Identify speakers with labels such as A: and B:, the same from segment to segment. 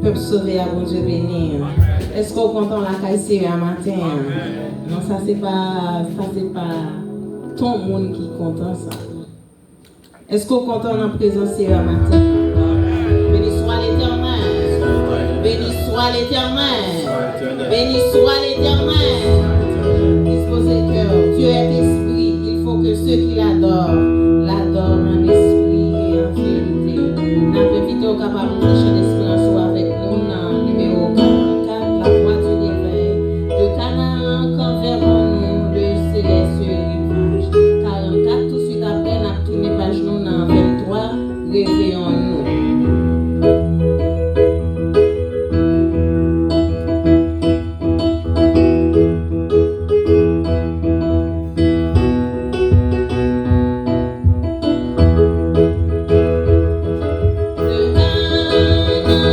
A: peuple sauvé à bon Dieu béni. Est-ce qu'on content la caille à matin? Non, ça c'est pas ton monde qui est content ça. Est-ce qu'on content en présence à matin? Béni soit l'Éternel. Béni soit l'Éternel. Béni soit l'Éternel. Disposez le cœur. Dieu est esprit. Il faut que ceux qui l'adorent en esprit et en vérité. N'avez vite au capable de chercher l'espérance avec nous dans numéro 44, la voix du réveil. De Canaan qu'enverrons-nous le céleste rivage. 44, tout de suite après, n'a tourné page nous dans 23, réveillons-nous. De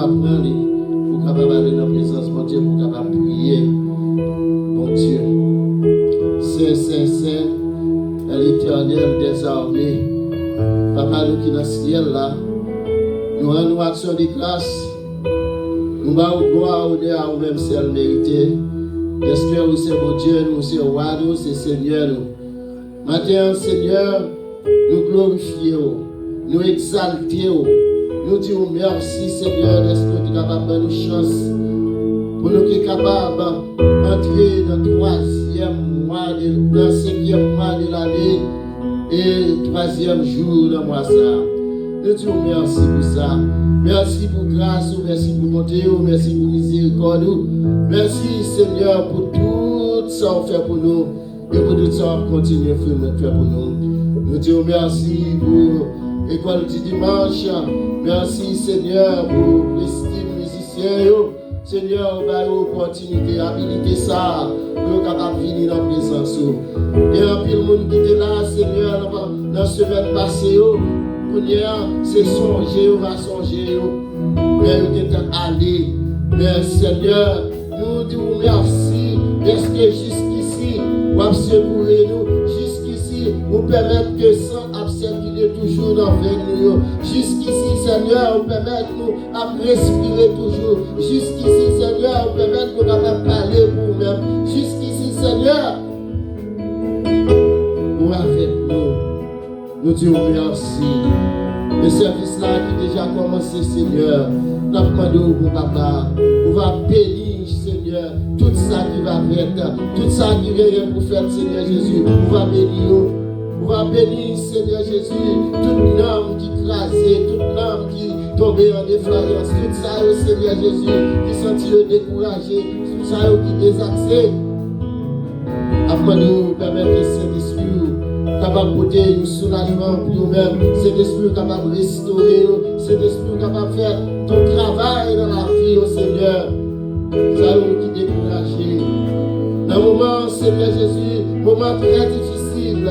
B: prendre, pour capable aller dans la présence de Dieu, pour capable prier. Mon Dieu. Saint, Saint, Saint, l'Éternel des armées. Papa, nous qui dans le ciel là, nous rendons action de grâce. Nous avons gloire, honneur à nous-mêmes, c'est le mérité. Est-ce que vous c'est mon Dieu, nous c'est roi, nous c'est Seigneur. Maintenant, Seigneur, nous glorifions, nous exaltons, nous disons merci, Seigneur, est-ce que tu es capable de nous chance pour nous qui sommes capables d'entrer dans le 3e mois, dans le 5e mois de l'année et 3e jour de mois ça. Nous disons merci pour ça. Merci pour grâce, merci pour bonté, merci pour miséricorde. Merci Seigneur pour tout ça qu'on fait pour nous et pour tout ça qu'on continue à faire pour nous. Nous disons merci pour l'école du dimanche. Merci Seigneur pour l'estime musicien. Seigneur, on va l'opportunité, habiliter ça, pour capable de venir dans la présence. Et un peu de monde qui était là, Seigneur, dans la semaine passée. C'est songer, on va songer, mais on est allé. Mais Seigneur, nous disons merci. Est-ce que jusqu'ici, vous avez secouru nous? Jusqu'ici, vous permettez que sang a circulé toujours dans nous. Jusqu'ici, Seigneur, vous permettez nous à respirer toujours. Jusqu'ici, Seigneur, vous permettez nous à parler pour nous-mêmes. Jusqu'ici, Seigneur, vous avec nous. Nous disons merci. Le service là qui a déjà commencé, Seigneur, nous demandons pour papa, on va bénir, Seigneur, tout ça qui va faire, tout ça qui vient pour faire, Seigneur Jésus, on va bénir. On va bénir, Seigneur Jésus, toute âme qui crasait, toute âme qui tombait en défaillance, tout ça, Seigneur Jésus, qui sentit découragé, tout ça qui désaxé. Afin de nous permettre que Saint-Esprit capable de porter un soulagement pour nous-mêmes, Saint-Esprit capable de restaurer, Saint-Esprit capable de faire ton travail dans la vie, au Seigneur. Ça qui découragé. Dans un moment, Seigneur Jésus, moment très difficile.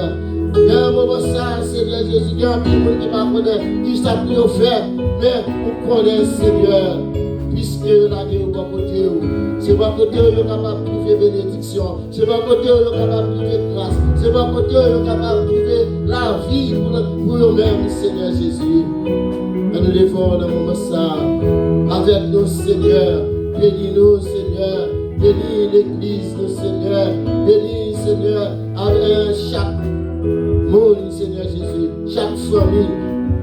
B: Il y a un moment ça, Seigneur Jésus, il y a un peu de monde qui ne connaît qui ça peut faire, mais on connaît, Seigneur, puisque la vie est à côté. C'est pas côté où on est capable de trouver bénédiction. C'est pas côté où on est capable de trouver grâce. C'est pas côté où on est capable de trouver la vie pour nous-mêmes, Seigneur Jésus. Et nous devons dans le moment ça, avec nos Seigneur, bénis-nous, Seigneur, bénis l'église, nous, Seigneur, bénis, Seigneur, avec chaque monde, Seigneur Jésus, chaque famille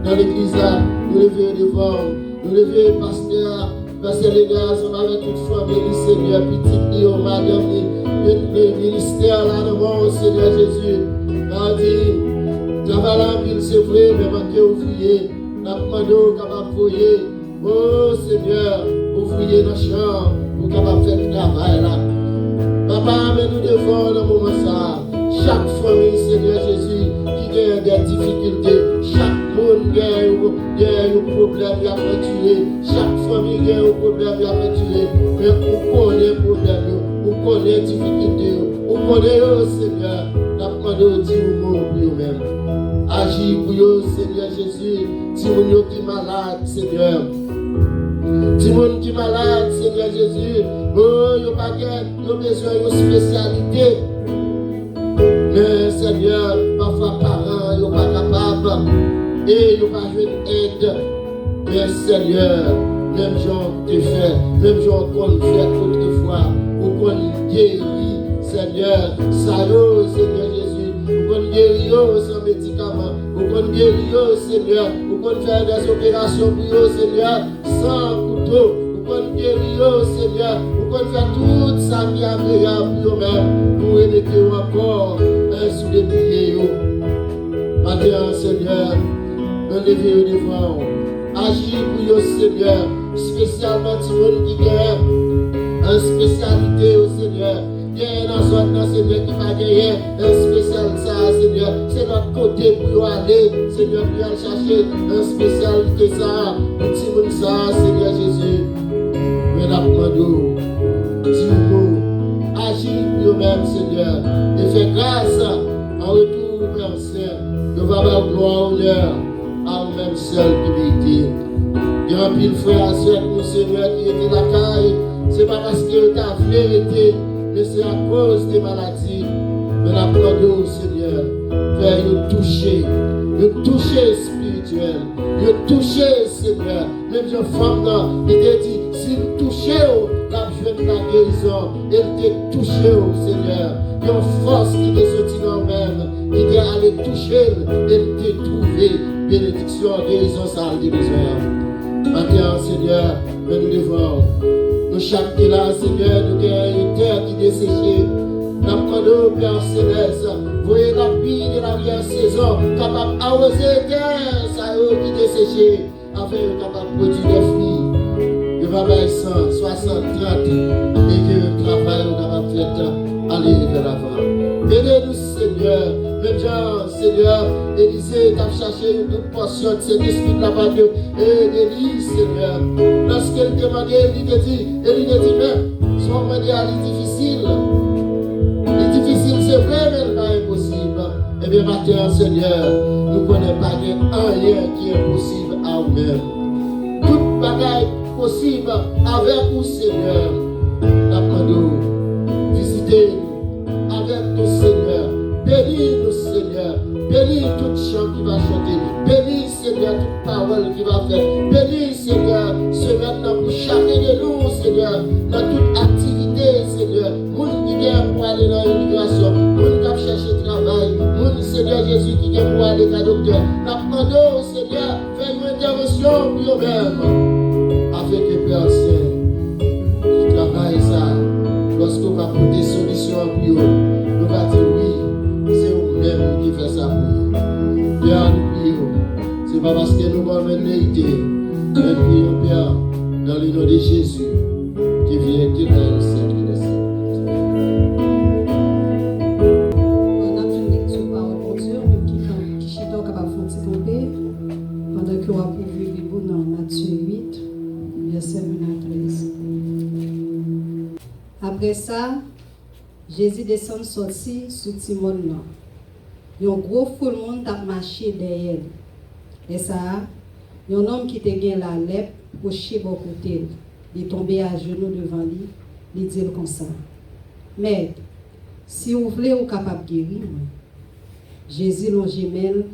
B: dans l'église là, nous levons devant, nous levons pasteur. Parce que les gars sont avec toute famille, Seigneur, petit, madame, le ministère là devant, Seigneur Jésus. On dit, travail en ville, c'est vrai, mais manquer ouvrier. N'a pas demandé capable de voyer. Oh Seigneur, ouvrier dans le champ, pour capable faire le travail là. Papa, mais nous devons dans le moment ça. Chaque famille, Seigneur Jésus, qui a des difficultés, chaque monde a un problème, il a fait tuer. Chaque famille a un problème, il a fait tuer. Mais on connaît le problème, on connaît les difficultés, on connaît, oh Seigneur, nous demandons au Dieu pour nous-mêmes. Agis pour nous, Seigneur Jésus, dis-nous qui est malade, Seigneur. Dis-nous qui est malade, Seigneur Jésus. Oh, il n'y a pas besoin de spécialité. Mais Seigneur, parfois parents, ils ne sont pas capables et ils n'ont pas joué d'aide. Mais Seigneur, même gens te fait, même gens qu'on fait autrefois, ou qu'on guérit, Seigneur, ça y Seigneur Jésus, ou qu'on guérit sans médicaments, ou qu'on guérit, Seigneur, ou qu'on fait des opérations pour eux, Seigneur, sans couteau, ou qu'on guérit, Seigneur, ou qu'on fait tout ça qui est agréable pour eux-mêmes, pour remettre encore sous les pieds. Maintenant, Seigneur, nous levons devant. Agis pour eux, Seigneur, spécialement tout le monde qui gagne une spécialité au Seigneur. Il y a un autre, Seigneur, qui va gagner un spécial, ça, Seigneur. C'est notre côté pour aller, Seigneur, pour aller chercher une spécialité, ça, pour tout le monde, ça, Seigneur Jésus. Mais nous demandons, dis-nous, agis pour eux-mêmes, Seigneur, et fais grâce en retour, Père Saint, de avoir gloire, honneur, à nous-mêmes seuls qui méritent. Il y a un peu Une frère et soeur, nous, Seigneur, qui était la caille, c'est pas parce que ta vérité, mais c'est à cause des maladies. Mais la demande, Seigneur, faire nous toucher spirituel, nous toucher, Seigneur. Même une femme là, il t'a dit, si nous touchons la jeune la guérison, elle t'a touché, Seigneur. Il y a une force qui t'est sortie dans même, qui t'est allé toucher, elle t'a trouvé. Bénédiction, guérison, ça a des besoins. Maintenant, Seigneur, mais nous devons, nous chaque qui là, Seigneur, nous avons une terre qui est desséchée. Nous avons Père Céleste, voyez la pluie de la vie en saison, capable d'arroser terre, ça qui est desséchée, afin de capable de produire des fruits. Il va faire 100, 60, 30, et que le travail est capable de faire aller vers l'avant. Aidez-nous, Seigneur. Même Jean, Seigneur, Élisée t'a cherché une portion de cet esprit de la part de Élie, Seigneur. Lorsqu'elle demandait, il te dit, mais son moment est difficile. Il est difficile, c'est vrai, mais il n'est pas impossible. Eh bien, maintenant, Seigneur, nous ne connaissons pas rien qui est impossible à nous-mêmes. Toute bagaille possible avec nous, Seigneur. Nous visitez-nous avec nous, Seigneur. Bénis-nous, Seigneur. Bénis toute chant qui va chanter. Bénis, Seigneur, toute parole qui va faire. Bénis, Seigneur, ce maintenant pour chacun de nous, Seigneur, dans toute activité, Seigneur. Moun qui vient pour aller dans l'immigration, moun qui va chercher travail, moun, Seigneur Jésus, qui vient pour aller dans le docteur. Nous demandons, Seigneur, fais une intervention pour eux-mêmes, afin que Père Saint, qui travaille ça, lorsqu'on va pour des solutions pour eux, nous va dire oui. C'est vous-même qui fait ça pour nous. Père, nous prions. Ce n'est pas parce que nous avons une vérité. Mais nous prions, Père, dans le nom de Jésus, qui vient de le siècle des siècles.
C: On a une lecture par le Dieu, même qui chita capable de faire tomber, pendant que on a pourvu le dans Matthieu 8, verset 1 à 13. Après ça, Jésus descend sorti sous Timon. Un gros foule monde a marché derrière. Et ça, un homme qui était gagné la lèpre, proché bon côté. Il est tombé à genoux devant lui. Il dit comme ça. Maître, si vous voulez, vous capable de guérir. Jésus l'ongimel,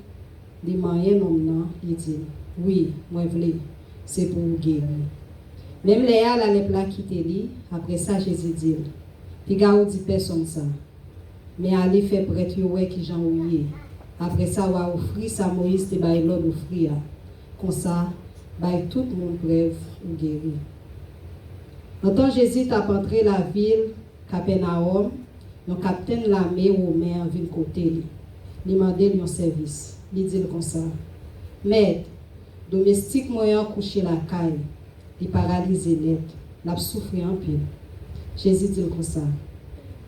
C: il m'a un homme, il dit, oui, moi je veux, c'est pour vous guérir. Même Léa, la lèpre là quitté lui. Après ça, Jésus dit, puis gars dit personne ça. Mais allez faire prêtre ouais qui j'en oublié. Après ça, on va offrir ça Moïse te bail l'ordre offrir. Comme ça, bail tout le monde preuve ou guéri. Quand Jésus t'a entré la ville Capernaum, le capitaine de l'armée romain vient côté lui. Il m'a demandé un service. Il dit comme ça. Maître, domestique moyen couché la caille, il paralysé net, l'a souffert un peu. Jésus dit comme ça.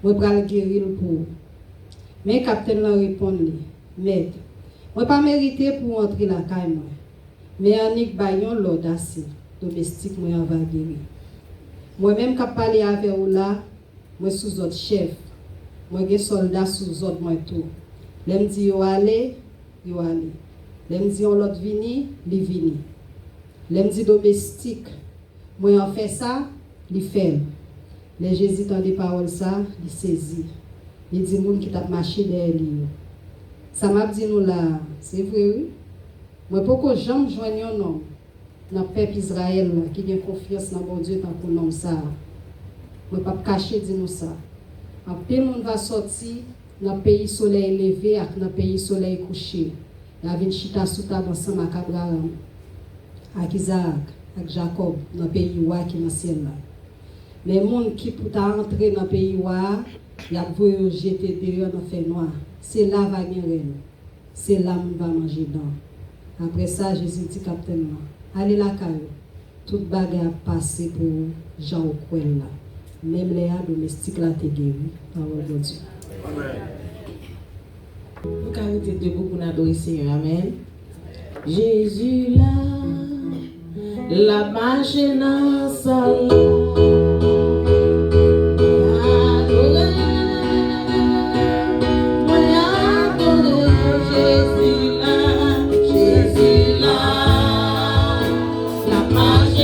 C: Moi vais le guérir pour. Mais le capitaine leur répond maître, moi pas mérité pour entrer la caille moi. Mais Annick Bayon l'audace domestique moi va guérir. Moi même qui parler avec vous là, moi sous autre chef. Moi des soldats sous autre moi tout. L'aime dit yo aller, yo aller. L'aime dit on l'autre vini, li vini. L'aime dit domestique, moi en fait ça, li fait. Les Jésus tend des paroles ça, il saisit. Il dit moun qui t'a marché derrière lui. Ça m'a dit nous là, c'est vrai oui. Moi pourquoi jamais joindre un homme dans le peuple Israël qui a confiance dans mon Dieu tant qu'on nomme ça. Moi pas cacher dit nous ça. En pile monde va sortir dans le pays soleil levé et dans le pays soleil couché. Il y avait une chita sous table ensemble avec Abraham, avec Isaac, avec Jacob dans le pays où qui est dans le ciel là. Les gens qui pour entrer dans le pays, ils ont jeté dehors dans le fer noir. C'est là va gagner. C'est là qu'on va manger dedans. Après ça, Jésus dit capitaine, allez la caille. Toute bagarre a passé pour Jean au coin là. Même les domestiques là t'es guéri. Parole de Dieu.
A: Amen. Vous caractère debout pour adorer Seigneur. Amen. Jésus là, la marche dans la salle. Jésus là, la marche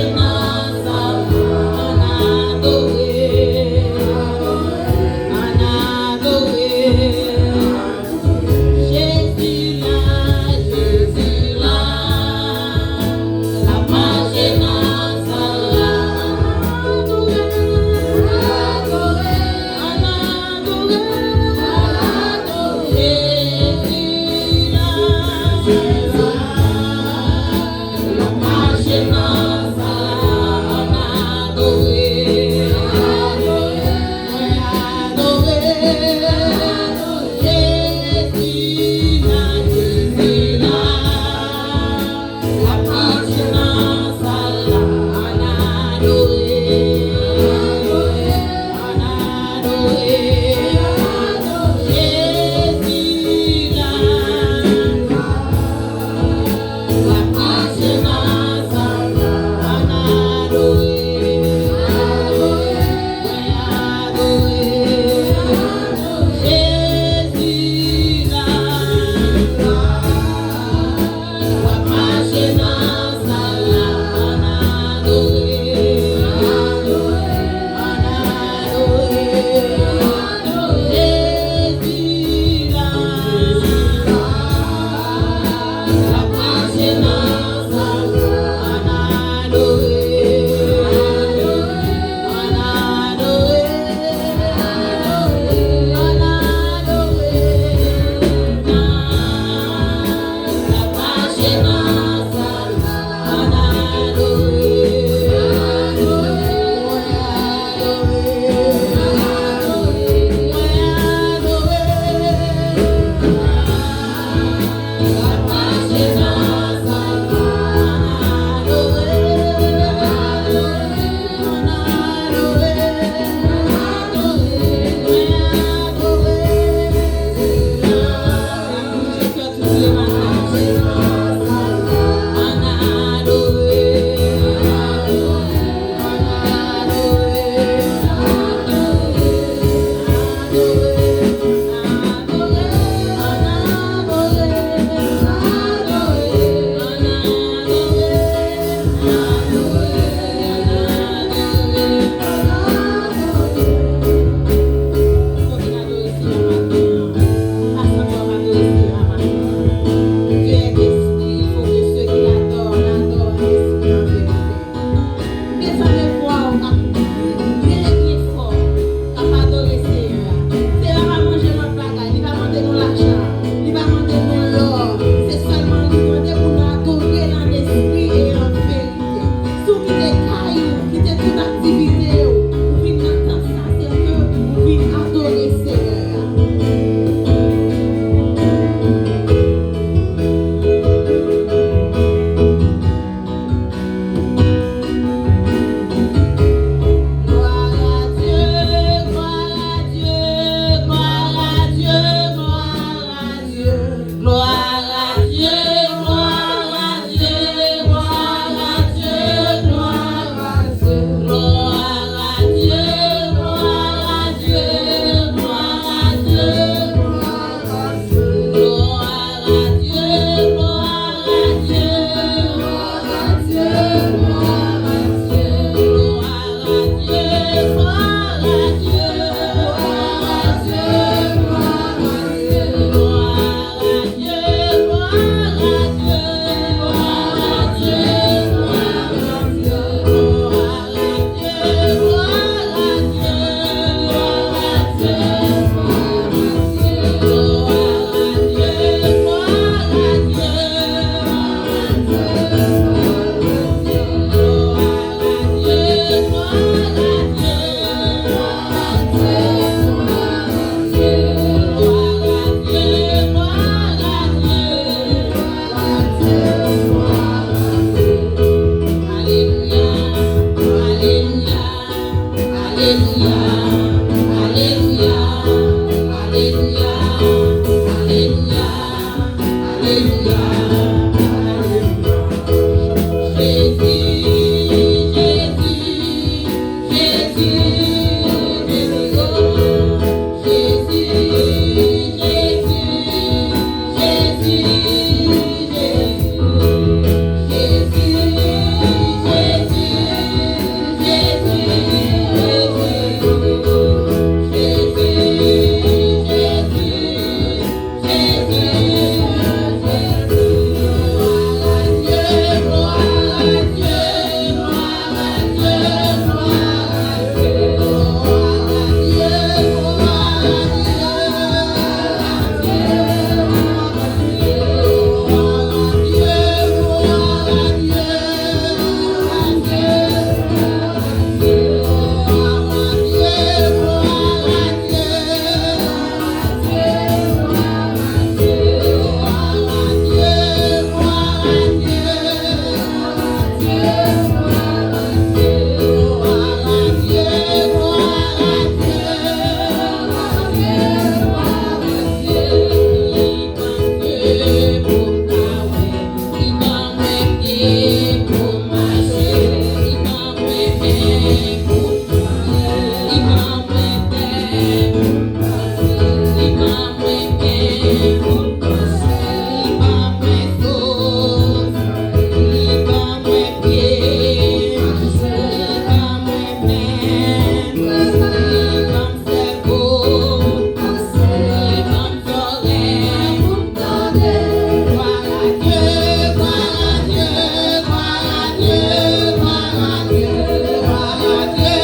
B: Gloire à Dieu,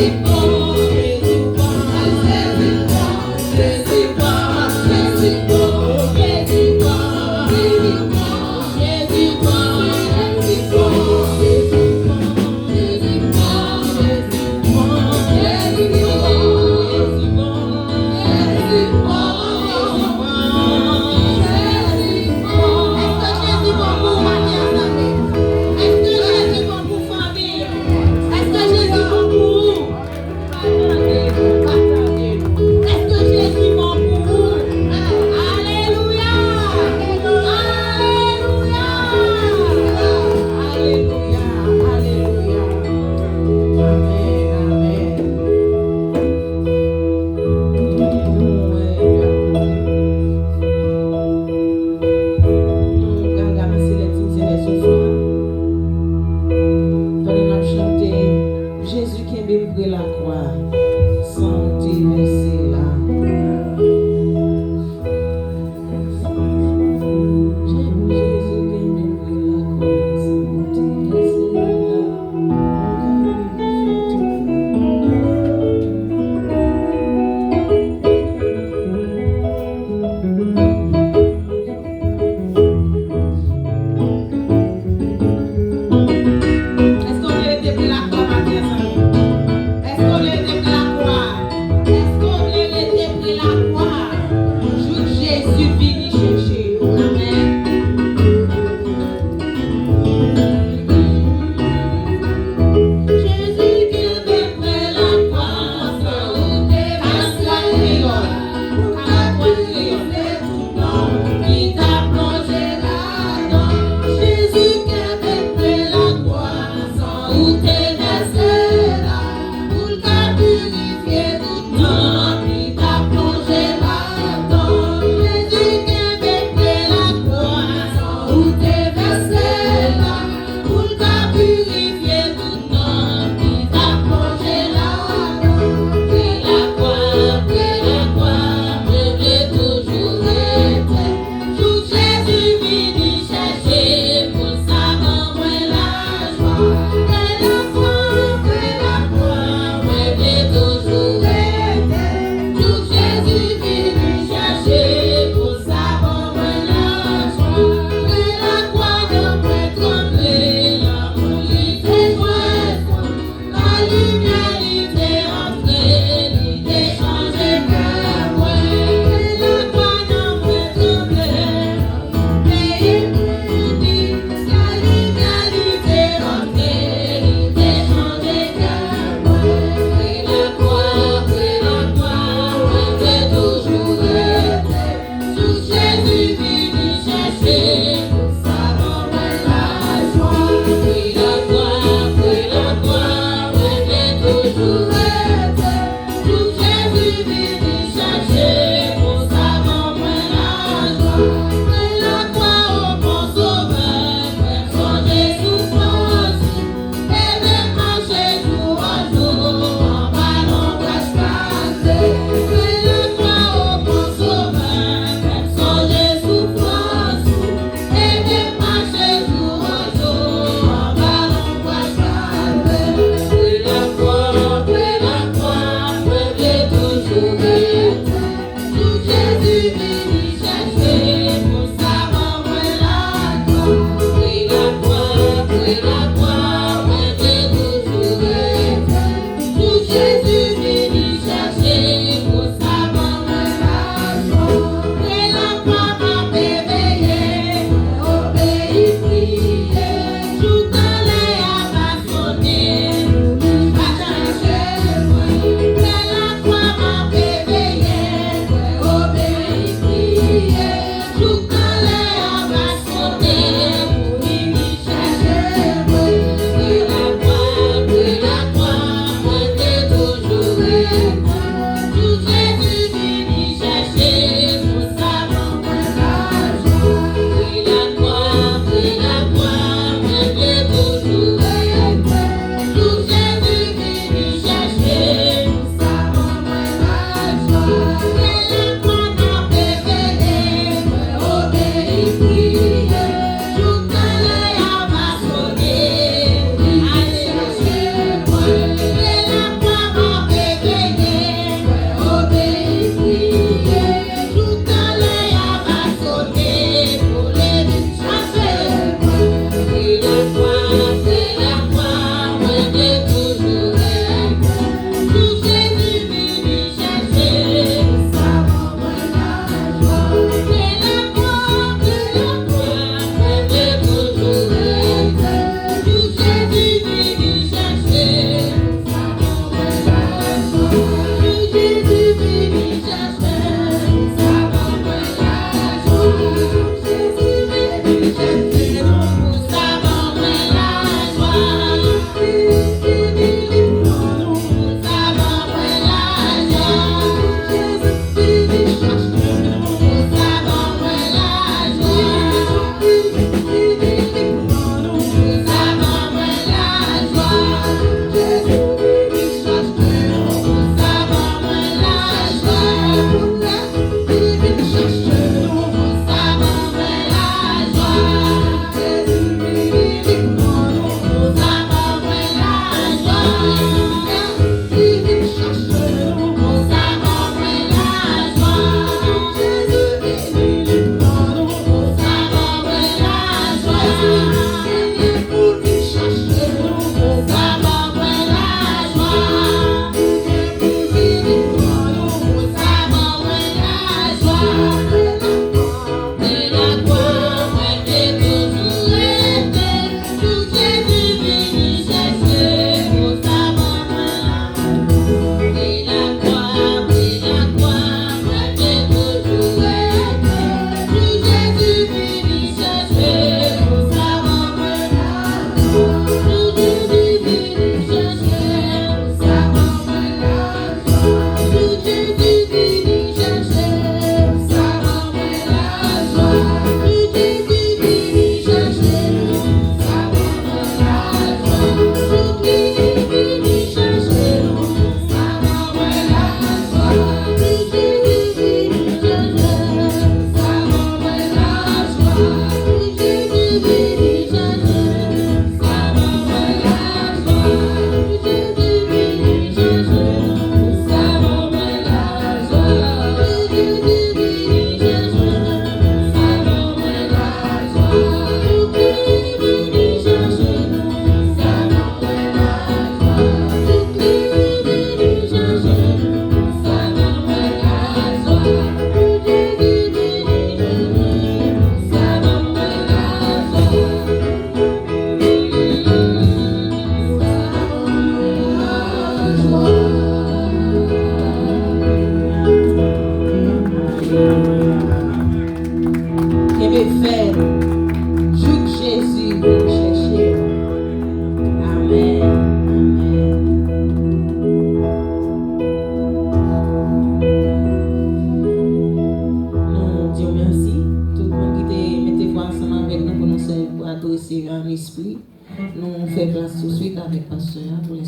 D: When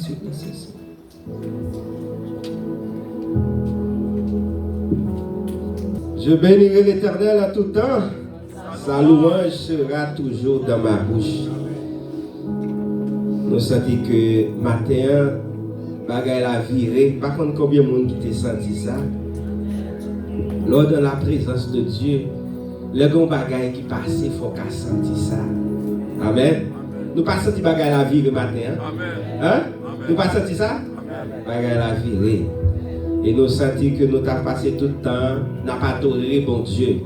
D: suite nécessaire. Je bénirai l'Éternel à tout temps. Sa louange sera toujours dans ma bouche. Nous sentons que matin, bagaille la virée. Par contre, combien de monde qui t'a senti ça? Lors de la présence de Dieu, le grand bagaille qui passe, il faut qu'à sentir ça. Amen. Nous pas senti bagaille la virée matin. Hein? Nous pas senti ça? Bagaille la virée. Et nous sentons que nous avons passé tout le temps, n'a pas toléré bon Dieu.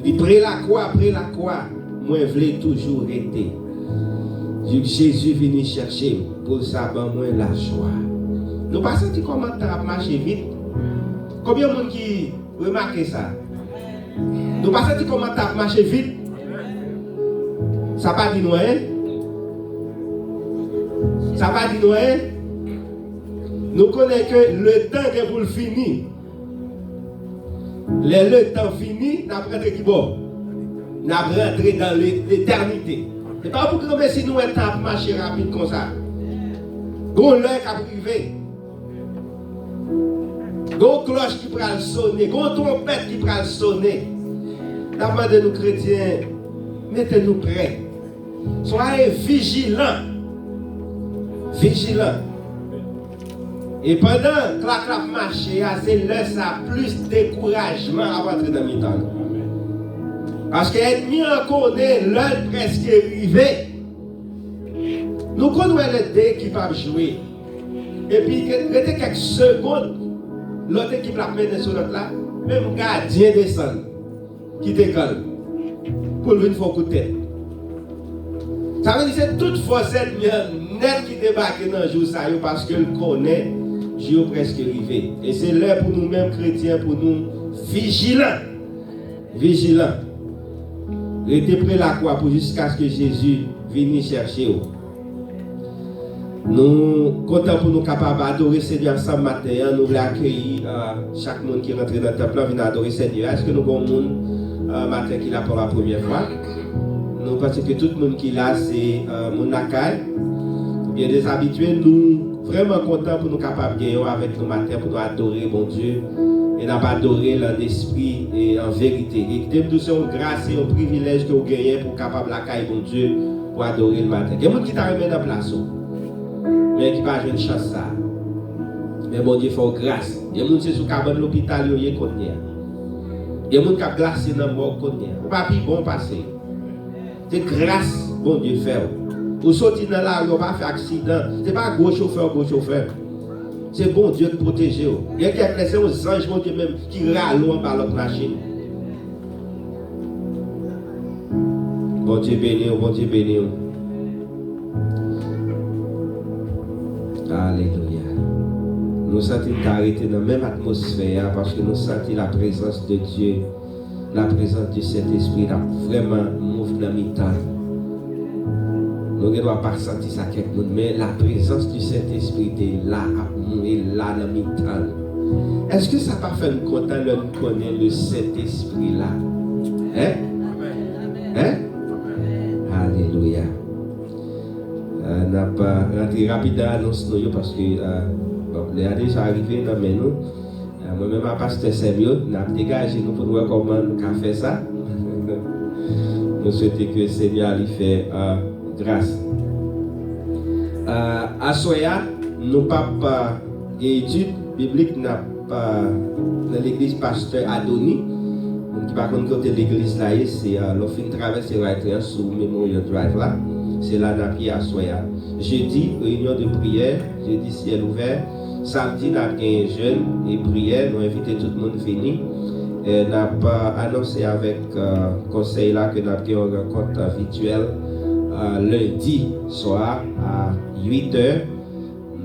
D: Il dit, après la croix, moi je voulais toujours rester. Jésus venu chercher pour ça, moi la joie. Nous pas senti comment tu as marché vite. Combien de monde qui remarque ça? Nous pas senti comment tu as marché vite. Ça pas dit nous, hein? Ça pas dit nous, hein? Nous connaissons que le temps que vous le finissez, le temps fini, nous avons rentré qui bon? Nous avons rentré dans l'éternité. Ce n'est pas pour que si nous un temps marcher rapide comme ça. Gon l'heure qui a privé. Gon cloche qui prend le sonner. Gon trompette qui prend le sonner. Nous demandons nous chrétiens, mettez-nous prêts. Soyez vigilants. Vigilants. Et pendant que la marché, c'est là ça plus découragement à rentrer dans le temps. Parce que l'ennemi en connaît l'heure presque arrivée. Nous connaissons les deux qui peuvent jouer. Et puis, il y a quelques secondes, l'autre équipe la mène sur l'autre là, même gardien descend, qui décolle, pour lui faire un coup de tête. Ça veut dire que c'est toute force net qui débarque dans le jour ça, parce qu'elle connaît. Dieu presque arrivé. Et c'est l'heure pour nous-mêmes chrétiens, pour nous vigilants. Vigilants. Restez près la croix pour jusqu'à ce que Jésus vienne chercher. Nous comptons pour nous capables d'adorer Seigneur ensemble matin. Nous voulons accueillir chaque monde qui rentre dans le temple, vient adorer Seigneur. Est-ce que nous avons un monde matin qui l'a pour la première fois? Nous pensons que tout le monde qui l'a, c'est mon accueil. Bien des habitués, nous vraiment contents pour nous capables de gagner avec nous matin pour nous adorer bon Dieu et nous adorer l'esprit et en vérité. Et que c'est une grâce et un privilège que vous gagnez pour capable d'accueillir bon Dieu pour adorer le matin. Il y a des gens qui t'ont remis dans la place, mais qui n'ont pas une chance ça. Mais bon Dieu fait grâce. Il y a des gens qui sont sur de l'hôpital, il y a des gens qui ont glacé dans le mort. Pas plus bon passé. C'est grâce bon Dieu fait. Pour sortir dans la rue, on va faire accident. Ce n'est pas gros chauffeur. C'est bon Dieu de protéger. Il y a quelques anges, bon Dieu même, qui râlent en bas de l'autre machine. Bon Dieu béni, bon Dieu béni. Alléluia. Nous sentons arrêter dans la même atmosphère parce que nous sentons la présence de Dieu, la présence du Saint-Esprit, vraiment mouvement dans le temps. Nous ne devons pas sentir ça quelque chose, mais la présence du Saint-Esprit est là, dans le temps. Est-ce que ça n'a pas fait nous content de nous connaître le Saint-Esprit là? Hein? Hein? Alléluia. On n'a pas rentré rapidement à l'annonce parce que les a déjà arrivé dans nous. Moi-même, à pasteur Samuel, on a dégagé nous pour voir comment nous avons fait ça. Nous souhaitons que le Seigneur lui fait grâce. À Soya, nous n'avons pas d'études bibliques dans l'église pasteur Adoni. Qui par contre côté l'église là, c'est l'offre traverser right sous Memorial Drive là. C'est là d'après à Soya. Jeudi, réunion de prière, jeudi ciel ouvert. Samedi, nous avons un jeûne et prière. Nous invitons tout le monde à venir. Nous avons annoncé avec le conseil là que nous avons une rencontre virtuelle lundi soir à 8h.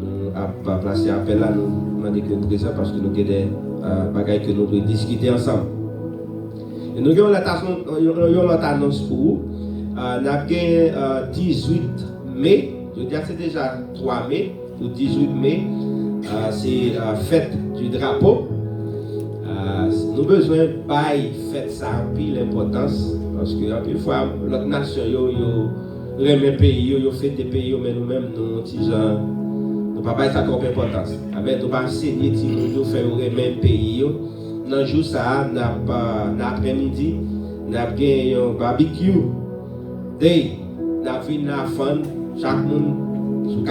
D: Nous avons placé un appel là, nous demandons que vous présent parce que nous avons des bagages que nous devons discuter ensemble. Et nous avons une annonce pour vous. Nous avons 18 mai, je veux dire c'est déjà 3 mai, ou 18 mai, c'est fête du drapeau. Nous avons besoin de fête ça en pile l'importance, parce que en plus fois, l'autre nation, remet pays, yo fait des pays, mais nous-mêmes, nous, petits gens, Papa, ça a trop d'importance. Amen. Nous allons enseigner, nous faire le même pays. Dans le jour, ça, l'après-midi, nous avons un barbecue. Day, nous avons une fun. Chaque monde, si vous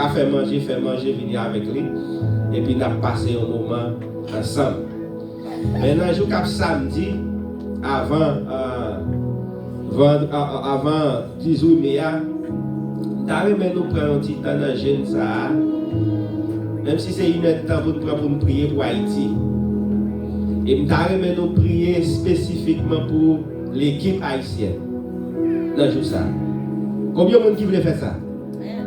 D: fait manger, venir avec lui. Et puis, nous avons passé un moment ensemble. Maintenant, le jour samedi, avant 18 mai, nous prenons un petit temps dans le jeûne, même si c'est une heure de temps pour nous prier pour Haïti. Et nous prier spécifiquement pour l'équipe haïtienne. Dans le jour ça. Combien de monde qui voulait faire ça?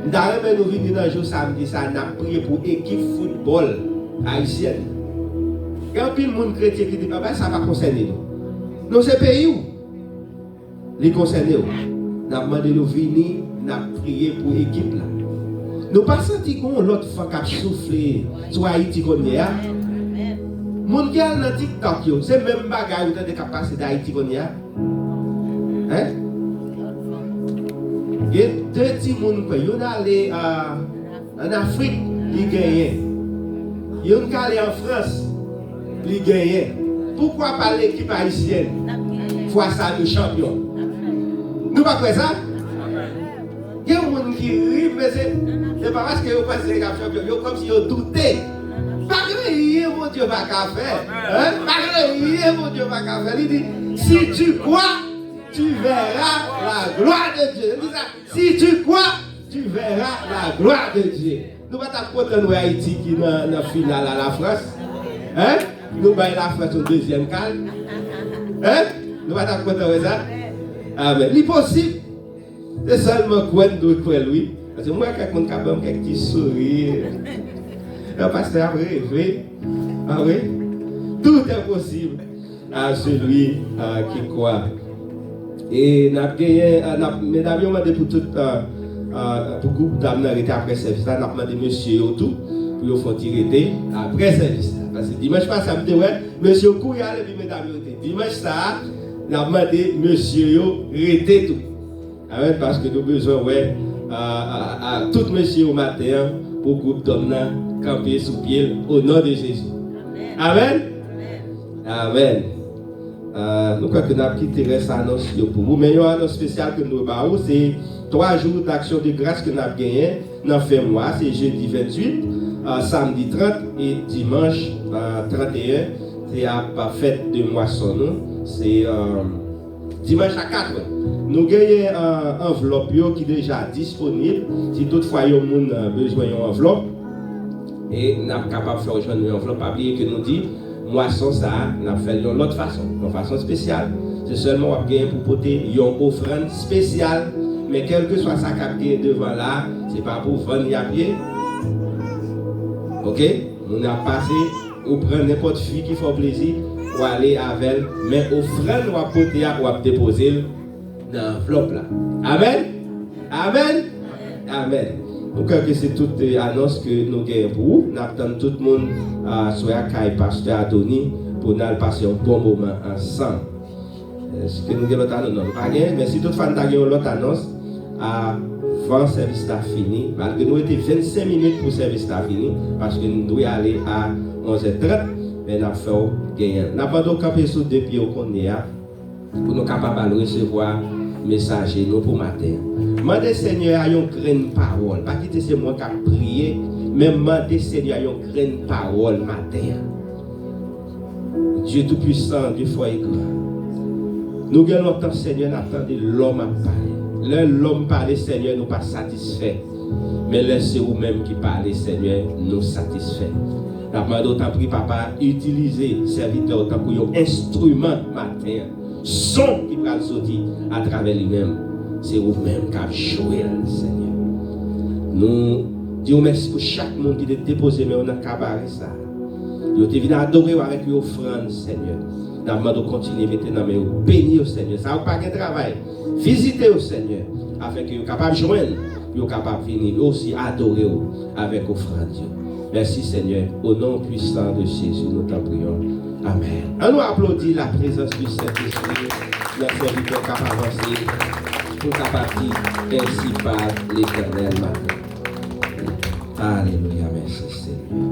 D: Nous venons dans le jour samedi, nous avons prié pour l'équipe football haïtienne. Il y a un peu de monde chrétien qui dit, ça va concerner nous. Nous, c'est pays où? Les concernés. Nous avons demandé de venir, nous avons prié pour l'équipe là. Nous pas senti qu'on l'autre fois qui a soufflé sur Haïti qu'on y a. Moun qui a dans TikTok, c'est même bagaille où tu as passé d'Haïti qu'on y a. Hein? Il y a deux petits moun qui sont allés en Afrique, ils gagnent. Ils sont allés en France, ils gagnent. Pourquoi pas l'équipe haïtienne? Fois ça, nous champions. Nous pas quoi ça? Il y a des gens qui rient, mais c'est pas parce que vous pensez que les champions, c'est comme si vous doutez. Pas que mon Dieu va qu'à faire. Pas que mon Dieu va qu'à faire. Il dit, si tu crois, tu verras la gloire de Dieu. Il dit ça. Si tu crois, tu verras la gloire de Dieu. Nous allons t'apporter nous Haïti qui est dans la finale à la France. Hein? Nous allons la France au deuxième calme. Hein? Nous allons t'apporter ça. Amen. L'impossible. C'est seulement quoi de lui. Parce que moi, quelqu'un qui a un petit sourire. Le pasteur a rêvé. Ah oui? Tout est possible à celui qui croit. Et nous avons demandé pour tout pour groupe d'âmes après le service. Nous avons demandé monsieur tout pour faire tirer après le service. Parce que dimanche passé, je me dit, monsieur Kouyal et puis mesdames. Dimanche ça, nous avons demandé monsieur arrêter tout. Amen, parce que nous avons besoin à tout monsieur au matin pour le groupe d'hommes camper sous pied au nom de Jésus. Amen. Amen. Nous croyons que nous avons quitté cette annonce pour vous. Mais il y a une annonce spéciale que nous avons, c'est 3 jours d'action de grâce que nous avons gagné dans le fin mois. C'est jeudi 28, samedi 30 et dimanche 31. C'est la fête de moisson. C'est dimanche à 4. Nous avons une enveloppe qui est déjà disponible. Si toutefois il y a besoin d'une enveloppe, et nous sommes capables de faire rejoindre une enveloppe papier que nous dit moisson ça, nous avons fait de l'autre façon, de façon spéciale. C'est seulement on gagner pour porter une offrande spéciale, mais quel que soit sa capté devant là, ce n'est pas pour vendre à pied. Ok? On a passé, ou prendre n'importe fille qui fait plaisir, ou aller avec elle, mais offrande ou à porter ou à déposer dans l'enveloppe là. Amen? Amen? Amen. Donc, c'est toute annonce que nous gagnons pour vous. Nous attendons tout le monde sur la caille pasteur Adoni pour nous passer un bon moment ensemble. Ce que nous avons l'autre annonce, non, pas gagné, mais si toutefois nous avons l'autre annonce, avant le service a fini, malgré nous étions 25 minutes pour le service a fini, parce que nous devons aller à 11h30, mais nous avons fait gagner. Nous avons campé sur 2 pieds au Condéa pour nous capables de recevoir messager nous pour matin. Mandez Seigneur à une graine parole. Pas quitter c'est moi qui a prié, mais mandez Seigneur à une graine parole matin. Dieu tout-puissant, Dieu fort et grand. Nous gagnons longtemps Seigneur, n'attendez l'homme à parler. L'homme parle Seigneur, nous pas satisfaits. Mais laissez vous-même qui parlez Seigneur, nous satisfaits. Nous demandons autant pris papa, utilisez serviteur autant pour un instrument matin. Son qui va sortir à travers lui-même. C'est vous-même qui avez joué, Seigneur. Nous disons merci pour chaque monde qui a déposé dans le cabaret. Vous êtes venu adorer avec une offrande, Seigneur. Nous demandons de continuer maintenant, mais vous bénir, Seigneur. Ça n'a pas de travail. Visitez au Seigneur, afin que vous soyez capable de joindre, vous soyez capable de venir aussi adorer avec offrande. Merci, Seigneur. Au nom puissant de Jésus, nous t'en prions. Amen. On nous applaudit la présence du Saint-Esprit, notre serviteur capable d'avancer, pour capable ainsi par l'Éternel matin. Alléluia, merci Seigneur.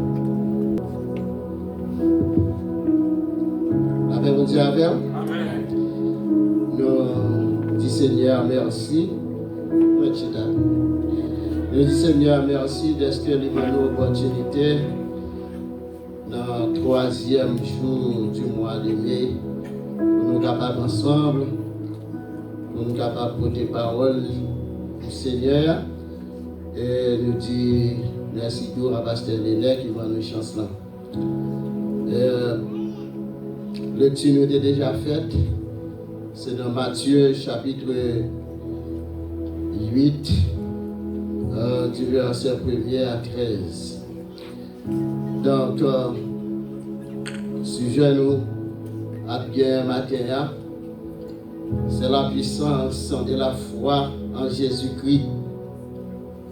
B: La paix vous dit avec vous. Nous disons Seigneur, merci. Nous disons Seigneur, merci d'être nous une opportunité dans le 3e jour du mois de mai pour nous capables ensemble, pour nous capables de porter parole du Seigneur et nous dire merci pour à Pasteur Léné qui va nous chance là. Le petit nous était déjà fait, c'est dans Matthieu chapitre 8, du verset 1er à 13. Donc, sujet nous à bien matin, c'est la puissance de la foi en Jésus-Christ.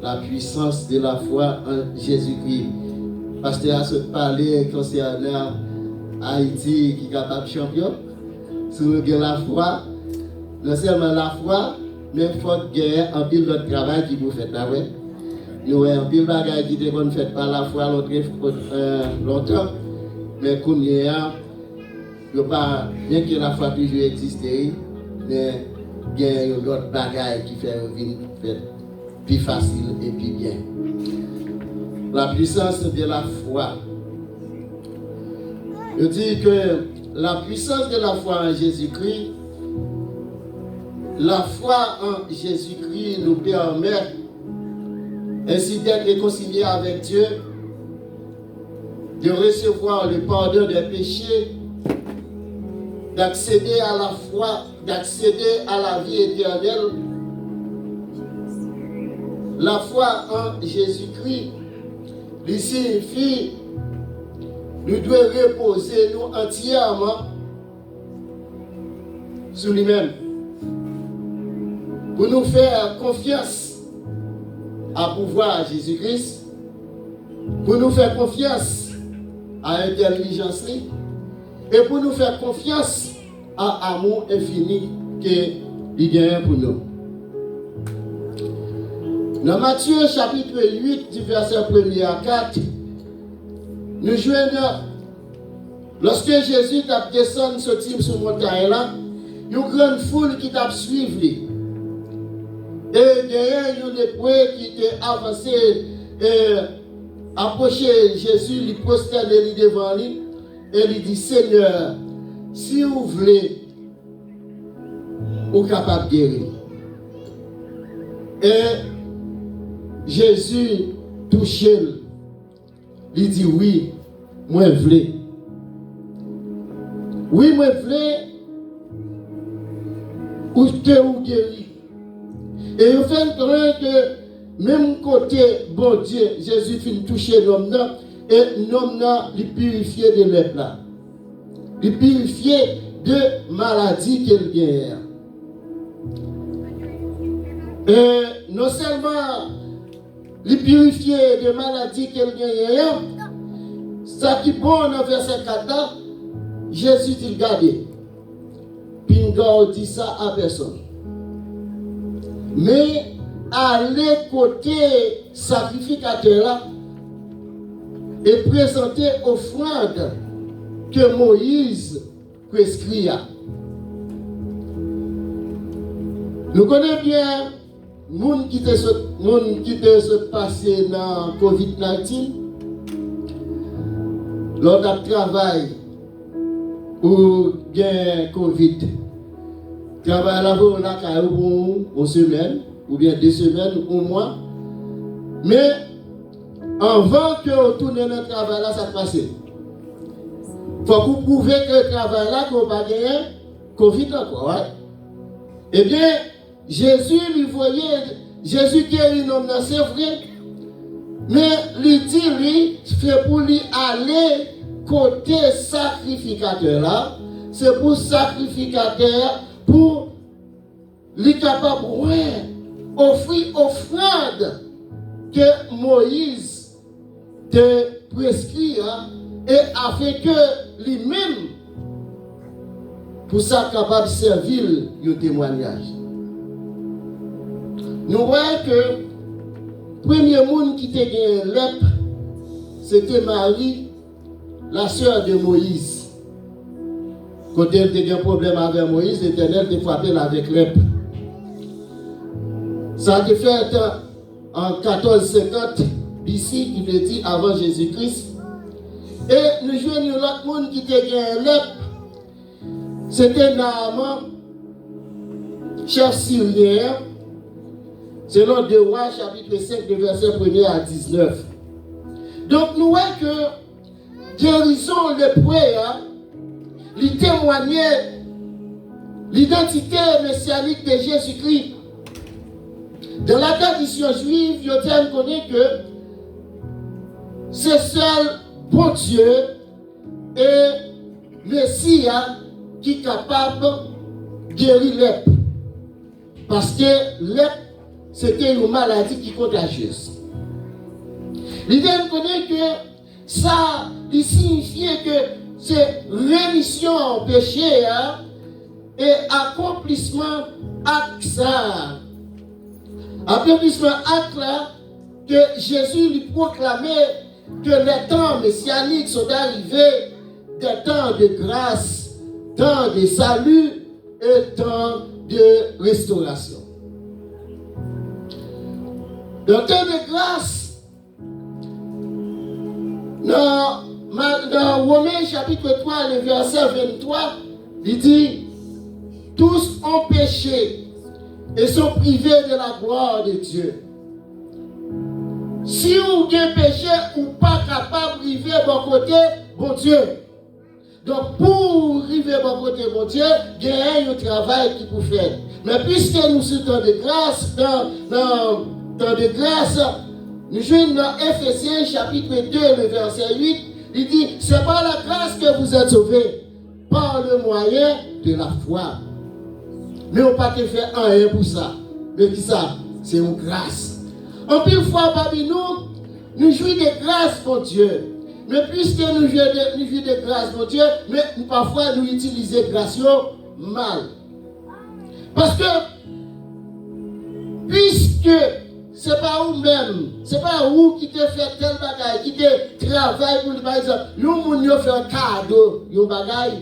B: La puissance de la foi en Jésus-Christ. Pasteur a se parlé concernant Haïti qui est capable de champion. Si nous avons la foi, non seulement la foi, mais il faut gagner un pile de travail qui vous fait là. Nous avons un pile de bagages qui ne fait par la foi longtemps, mais qu'on y a, pas bien que la foi toujours existe, mais il y a d'autres bagages qui fait une vie plus facile et plus bien. La puissance de la foi. Je dis que la puissance de la foi en Jésus-Christ, la foi en Jésus-Christ nous permet ainsi d'être réconciliés avec Dieu, de recevoir le pardon des péchés, d'accéder à la foi, d'accéder à la vie éternelle. La foi en Jésus-Christ lui signifie nous devons reposer nous entièrement sur lui-même pour nous faire confiance à pouvoir Jésus-Christ, pour nous faire confiance à l'intelligence et pour nous faire confiance à l'amour infini qu'il gagne pour nous. Dans Matthieu chapitre 8 du verset 1er à 4, nous joignons, lorsque Jésus a descendu sur montagne là, une grande foule qui t'a suivi. Et derrière, il y a des prêts qui étaient avancés et approché Jésus, lui prosterné devant lui et lui dit Seigneur, si vous voulez, vous êtes capable de guérir. Et Jésus touché, il dit oui, moi je veux. Oui, moi je veux, ou que vous guérir. Et il fait entendre que même côté, bon Dieu, Jésus finit toucher l'homme là, et l'homme là, il purifié de lèpre là. Il purifié de maladies qu'il gagne. Et non seulement il purifié de maladies qu'il gagne, ça qui est bon dans verset 4 là, Jésus dit regardez. Puis il dit ça à personne. Mais aller côté sacrificateur là et présenter offrande que Moïse prescrit. Nous connaissons bien les gens qui se passé dans COVID-19 lors d'un travail ou bien Covid. Travail là pour une semaine, ou bien 2 semaines, ou un mois. Mais avant que vous tournez dans le travail là, ça passe. Il faut que vous prouvez que le travail là, qu'on va gagner Covid encore. Ouais? Eh bien, Jésus lui voyait, Jésus guérit l'homme, c'est vrai. Mais lui dit, lui, c'est pour lui aller côté sacrificateur là. C'est pour sacrificateur, pour lui capable offrir offrande que Moïse te prescrit et afin que lui-même pour ça capable de servir le témoignage. Nous voyons que premier monde qui était gagné lèpre, c'était Marie, la sœur de Moïse. Quand elle avait un problème avec Moïse, l'Éternel était frappé avec lèpre. Ça a été fait en 1450 ici, qui veut dire avant Jésus-Christ. Et nous jouons l'autre monde qui était gagné lèpre. C'était Naaman, chef syrien, selon 2 Rois, chapitre 5, de verset 1er à 19. Donc nous voyons que guérison lépreux, il témoignait l'identité messianique de Jésus-Christ. Dans la tradition juive, il connaît que c'est seul bon Dieu et Messie qui est capable de guérir l'èpre. Parce que l'èpre, c'était une maladie qui est contagieuse. L'idée connaît que ça il signifiait que c'est rémission péché et accomplissement acte ça. Accomplissement acte là que Jésus lui proclamait que les temps messianiques sont arrivés, des temps de grâce, temps de salut et temps de restauration. Le temps de grâce, dans Romains chapitre 3, le verset 23, il dit, tous ont péché et sont privés de la gloire de Dieu. Si vous avez péché ou pas capable de vivre bon côté, bon Dieu. Donc pour arriver bon côté, bon Dieu, il y a un travail qui vous fait. Mais puisque nous sommes dans de grâce, dans de grâce, nous jouons dans Ephésiens chapitre 2, le verset 8, il dit, c'est par la grâce que vous êtes sauvés, par le moyen de la foi. Mais on n'a pas fait rien pour ça. Mais qui ça? C'est une grâce. En pile fois parmi nous jouons de grâce pour Dieu. Mais puisque nous jouons de grâce pour Dieu, mais parfois nous utilisons grâce mal. Parce que, puisque c'est pas vous-même, c'est pas vous qui te fait tel bagage, qui te travaille pour le par exemple, nous fait un cadeau, un bagage,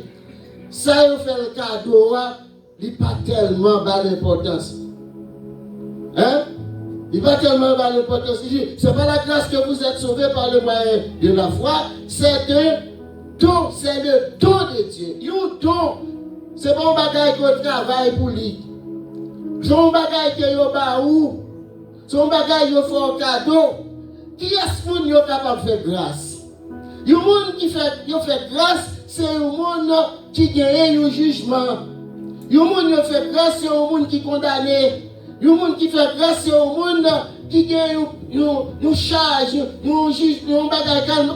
B: ça vous fait le cadeau, il n'est pas tellement bas l'importance. Hein? Il va tellement dans l'importance. C'est pas la grâce que vous êtes sauvés par le moyen de la foi, c'est un don, c'est le don de Dieu. Un don, c'est pas un bagage qu'on travaille pour lui. C'est un bagage que vous avez où, c'est un bagage que vous fait un cadeau. Qui est-ce que vous êtes capable de faire grâce? Le monde qui fait grâce, c'est un monde qui gagne un jugement. Le monde qui fait grâce, c'est un monde qui est condamné. Le monde qui fait grâce, c'est un monde qui gagne une charge, un juge, un bagage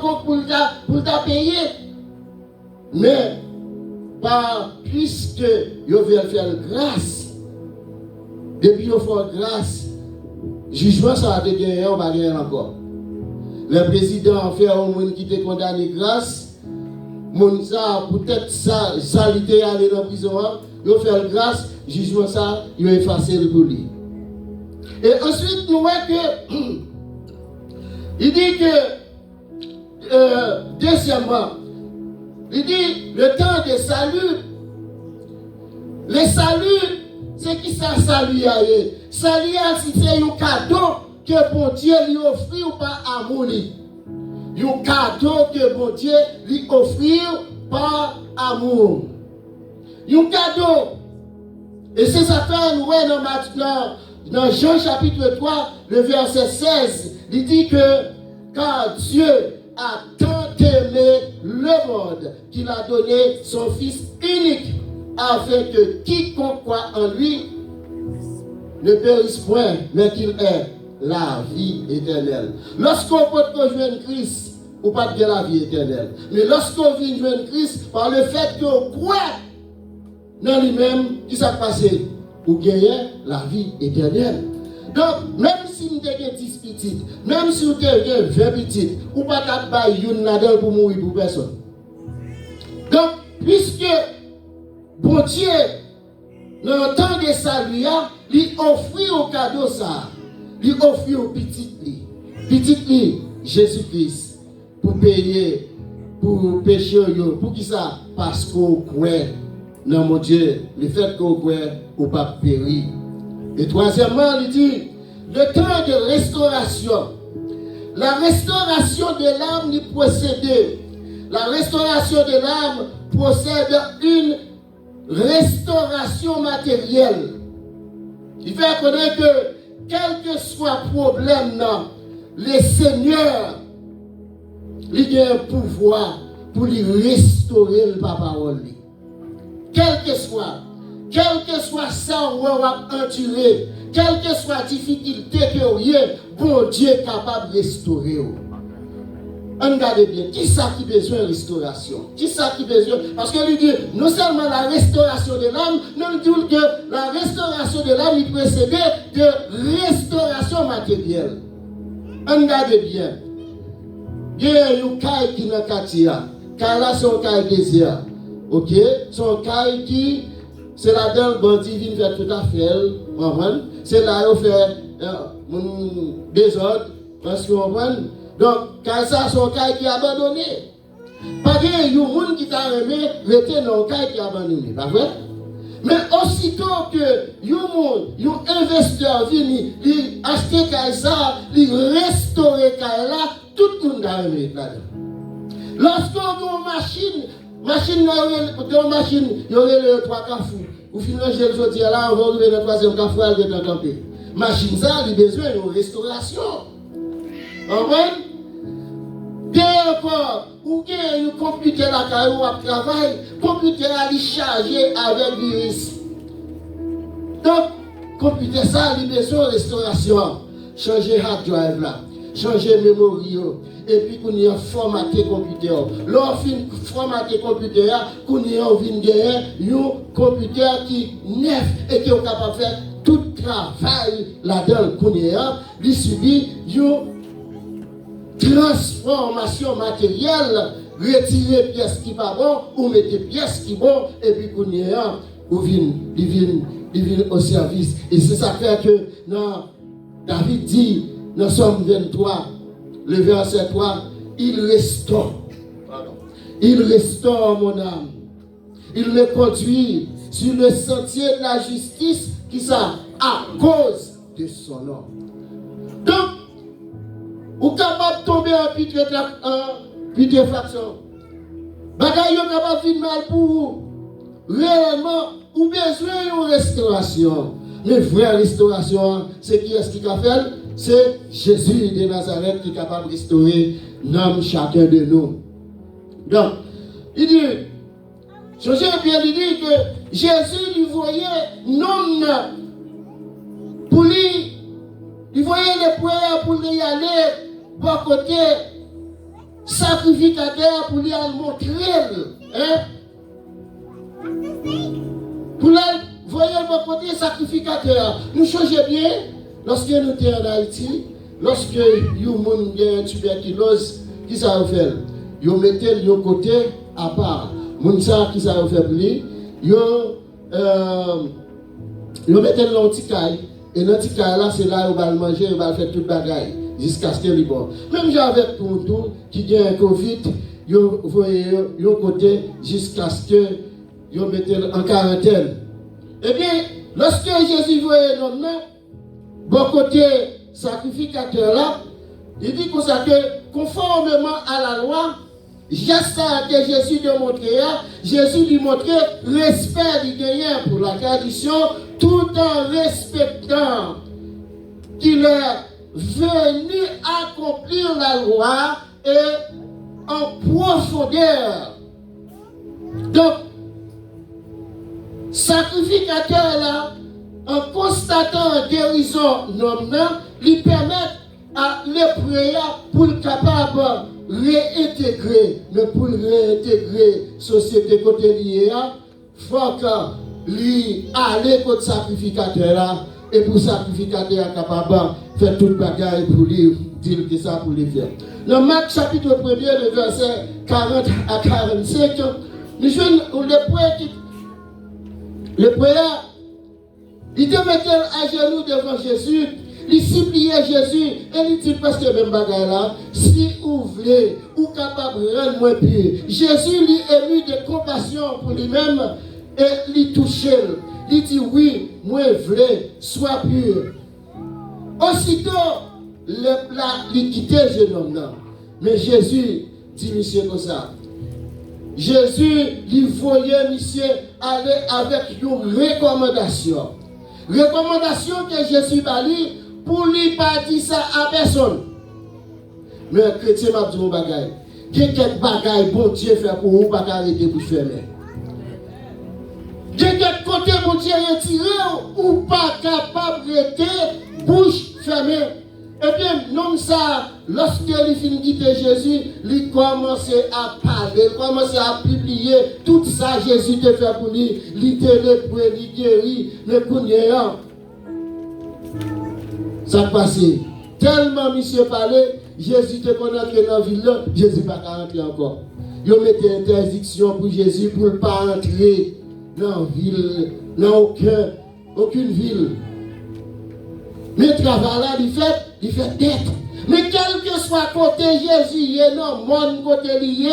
B: pour ta payer. Mais, puisque vous veulent faire grâce, depuis vous faites grâce, jugement ça a été gagné, on va gagner encore. Le président fait un monde qui était condamné grâce, ça, peut-être ça il était allé dans la prison, il fait grâce, jugement ça, il va effacer le pour lui. Et ensuite, nous voyons que, il dit que, deuxièmement, il dit le temps de salut. Le salut, c'est qui ça salut? Salut, c'est un cadeau que bon Dieu lui offre ou par amour. Un cadeau que bon Dieu lui offre par amour. Un cadeau. Et c'est ça que nous voyons dans Jean chapitre 3, le verset 16, il dit que car Dieu a tant aimé le monde qu'il a donné son Fils unique, afin que quiconque croit en lui ne périsse point, mais qu'il ait la vie éternelle. Lorsqu'on peut rejoindre Christ, ou pas de la vie éternelle, mais lorsqu'on vient joindre Christ, par le fait qu'on croit dans lui-même, qui s'est passé pour gagner la vie éternelle. Donc, même si vous avez 10 petites, même si vous avez 20 petites, vous ne pouvez pas une nadel pour mourir pour personne. Donc, puisque bon Dieu, dans le temps de salut, il offre au cadeau ça, il offre au petit. petit Jésus-Christ pour payer pour péché pour qui ça? Parce qu'on croit dans mon Dieu, le fait qu'on croit ou pas périr. Et troisièmement, il dit le temps de restauration. La restauration de l'âme lui procède. La restauration de l'âme procède une restauration matérielle. Il fait connaître que quel que soit le problème, le Seigneur il a un pouvoir pour lui restaurer le parole. Quel que soit ça où on va endurer, quelle que soit la difficulté que vous avez, bon Dieu est capable de restaurer. Regardez bien, qui ça qui a besoin de restauration? Qui ça qui a besoin? Parce que lui dit, non seulement la restauration de l'âme, mais il dit que la restauration de l'âme est précédée de restauration matérielle. Regardez bien. Il y a un caille qui est dans le quartier. Car là, c'est un caille désert. Ok? C'est un caille qui, c'est là-dedans, le bandit vient faire tout à fait. C'est là où fait désordre. Parce que vous comprenez? Donc, quand ça, c'est un caille qui est abandonné. Pas qu'il y a un monde qui t'a aimé, rester dans un caille qui est abandonné. Pas vrai? Mais aussitôt que un investisseur vient, il achète ça, il restaure ça, tout le monde a aimé là-dedans. Lorsqu'on a une machine, il y aurait le 3 carrefours. Au final, je le dis là, on va ouvrir le 3e carrefour, elle va camper. Machine, ça, il a besoin d'une restauration. Vous comprenez? Bien encore, ou bien un computer là, quand on travaille, le computer est chargé avec virus. Donc, le computer, ça, il a besoin de restauration. Changer hard drive là, changer mémoire, et puis qu'on y a formaté le computer. Lorsqu'on formaté le computer, qu'on y a un computer qui est neuf et qui est capable de faire tout le travail là-dedans, qu'on y a, il subit une transformation matérielle, retirer pièces qui pas bon, ou mettre pièces qui bon, et puis qu'on y a, il vient au service. Et c'est ça fait que David dit, dans Somme 23, le verset 3, il restaure mon âme. Il me conduit sur le sentier de la justice, qui ça, à cause de son nom. Donc, vous êtes capable de tomber en putréfaction. Bagaille est capable de vivre mal pour vous. Réellement, vous avez besoin d'une restauration. Mais vraie restauration, c'est qui est-ce qui a fait? C'est Jésus de Nazareth qui est capable de restaurer l'homme chacun de nous. Donc, il dit, Jésus bien dit que Jésus lui voyait l'homme pour lui, il voyait les prières pour lui aller, bon côté, sacrificateur pour lui aller montrer. Pour lui voyez le côté sacrificateur. Nous changeons bien. Lorsque nous sommes en Haïti, lorsque nous avons une tuberculose, qui ça va faire? Vous mettez le côté à part. Moun sa qui ça va faire pour lui? Vous mettez le petit caille. Et dans petit caille là, c'est là où on va manger, on va faire toute bagaille. Jusqu'à ce qu'il est bon. Même j'avais tout qui a un Covid, vous voyez le côté jusqu'à ce que vous mettez en quarantaine. Eh bien, lorsque Jésus voyait l'homme, bon côté sacrificateur là, il dit comme ça que conformément à la loi, geste que Jésus démontrait, Jésus lui montrait respect du gagnant pour la tradition, tout en respectant qu'il est venu accomplir la loi et en profondeur. Donc, sacrificateur là, en constatant guérison non-non, lui permettent à les prières pour être capable de réintégrer, mais pour réintégrer la société côté liée, il faut que lui aller contre sacrificateur là, et pour sacrificateur capable de faire toute bagaille pour lui dire que ça pour lui faire. Dans Marc chapitre 1er, le verset 40 à 45, nous jouons le prière. Il te mettait à genoux devant Jésus Il suppliait Jésus et il dit presque le même bagage là. Si vous voulez, ou capable de rendre moins pur. Jésus lui ému de compassion pour lui-même et lui touchait. Il dit oui, moi vrai, sois pur. Aussitôt, il quittait le jeune homme là. Mais Jésus dit monsieur comme ça. Jésus lui voyait monsieur aller avec une recommandation. Recommandation que Jésus a dit pour lui pas dire ça à personne. Mais chrétien m'a dit mon bagaille. Quelques bagailles bon Dieu fait pour vous pas arrêter pour fermer. Quelques côté bon Dieu retiré ou pas capable de rester bouche fermée. Et bien, non ça, lorsque il finit de quitter Jésus, il commence à parler, il commence à publier tout ça Jésus te fait pour lui. Il te lépreux, il guérit, mais pour ça passe. Tellement monsieur parlait, Jésus te connaît dans la ville, Jésus n'a pas rentrer encore. Il mettait interdiction pour Jésus pour ne pas entrer dans la ville, dans aucune ville. Mais le travail là, il fait tête. Mais quel que soit côté Jésus, il est non, mon côté lié.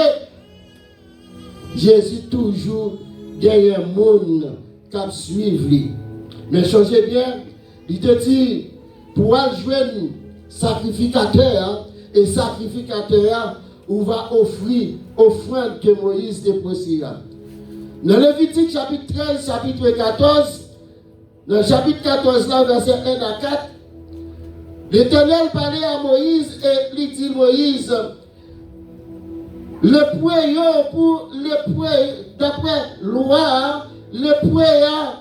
B: Jésus toujours derrière le monde qui suit lui. Mais changez bien, il te dit, pour aller joindre sacrificateur, et sacrificateur, on va offrir offrande que Moïse déposait. Dans Lévitique chapitre 13, chapitre 14, dans le chapitre 14, là, verset 1 à 4, l'Éternel parlait à Moïse et lui dit Moïse, le poids pour le poids, d'après loi, le poids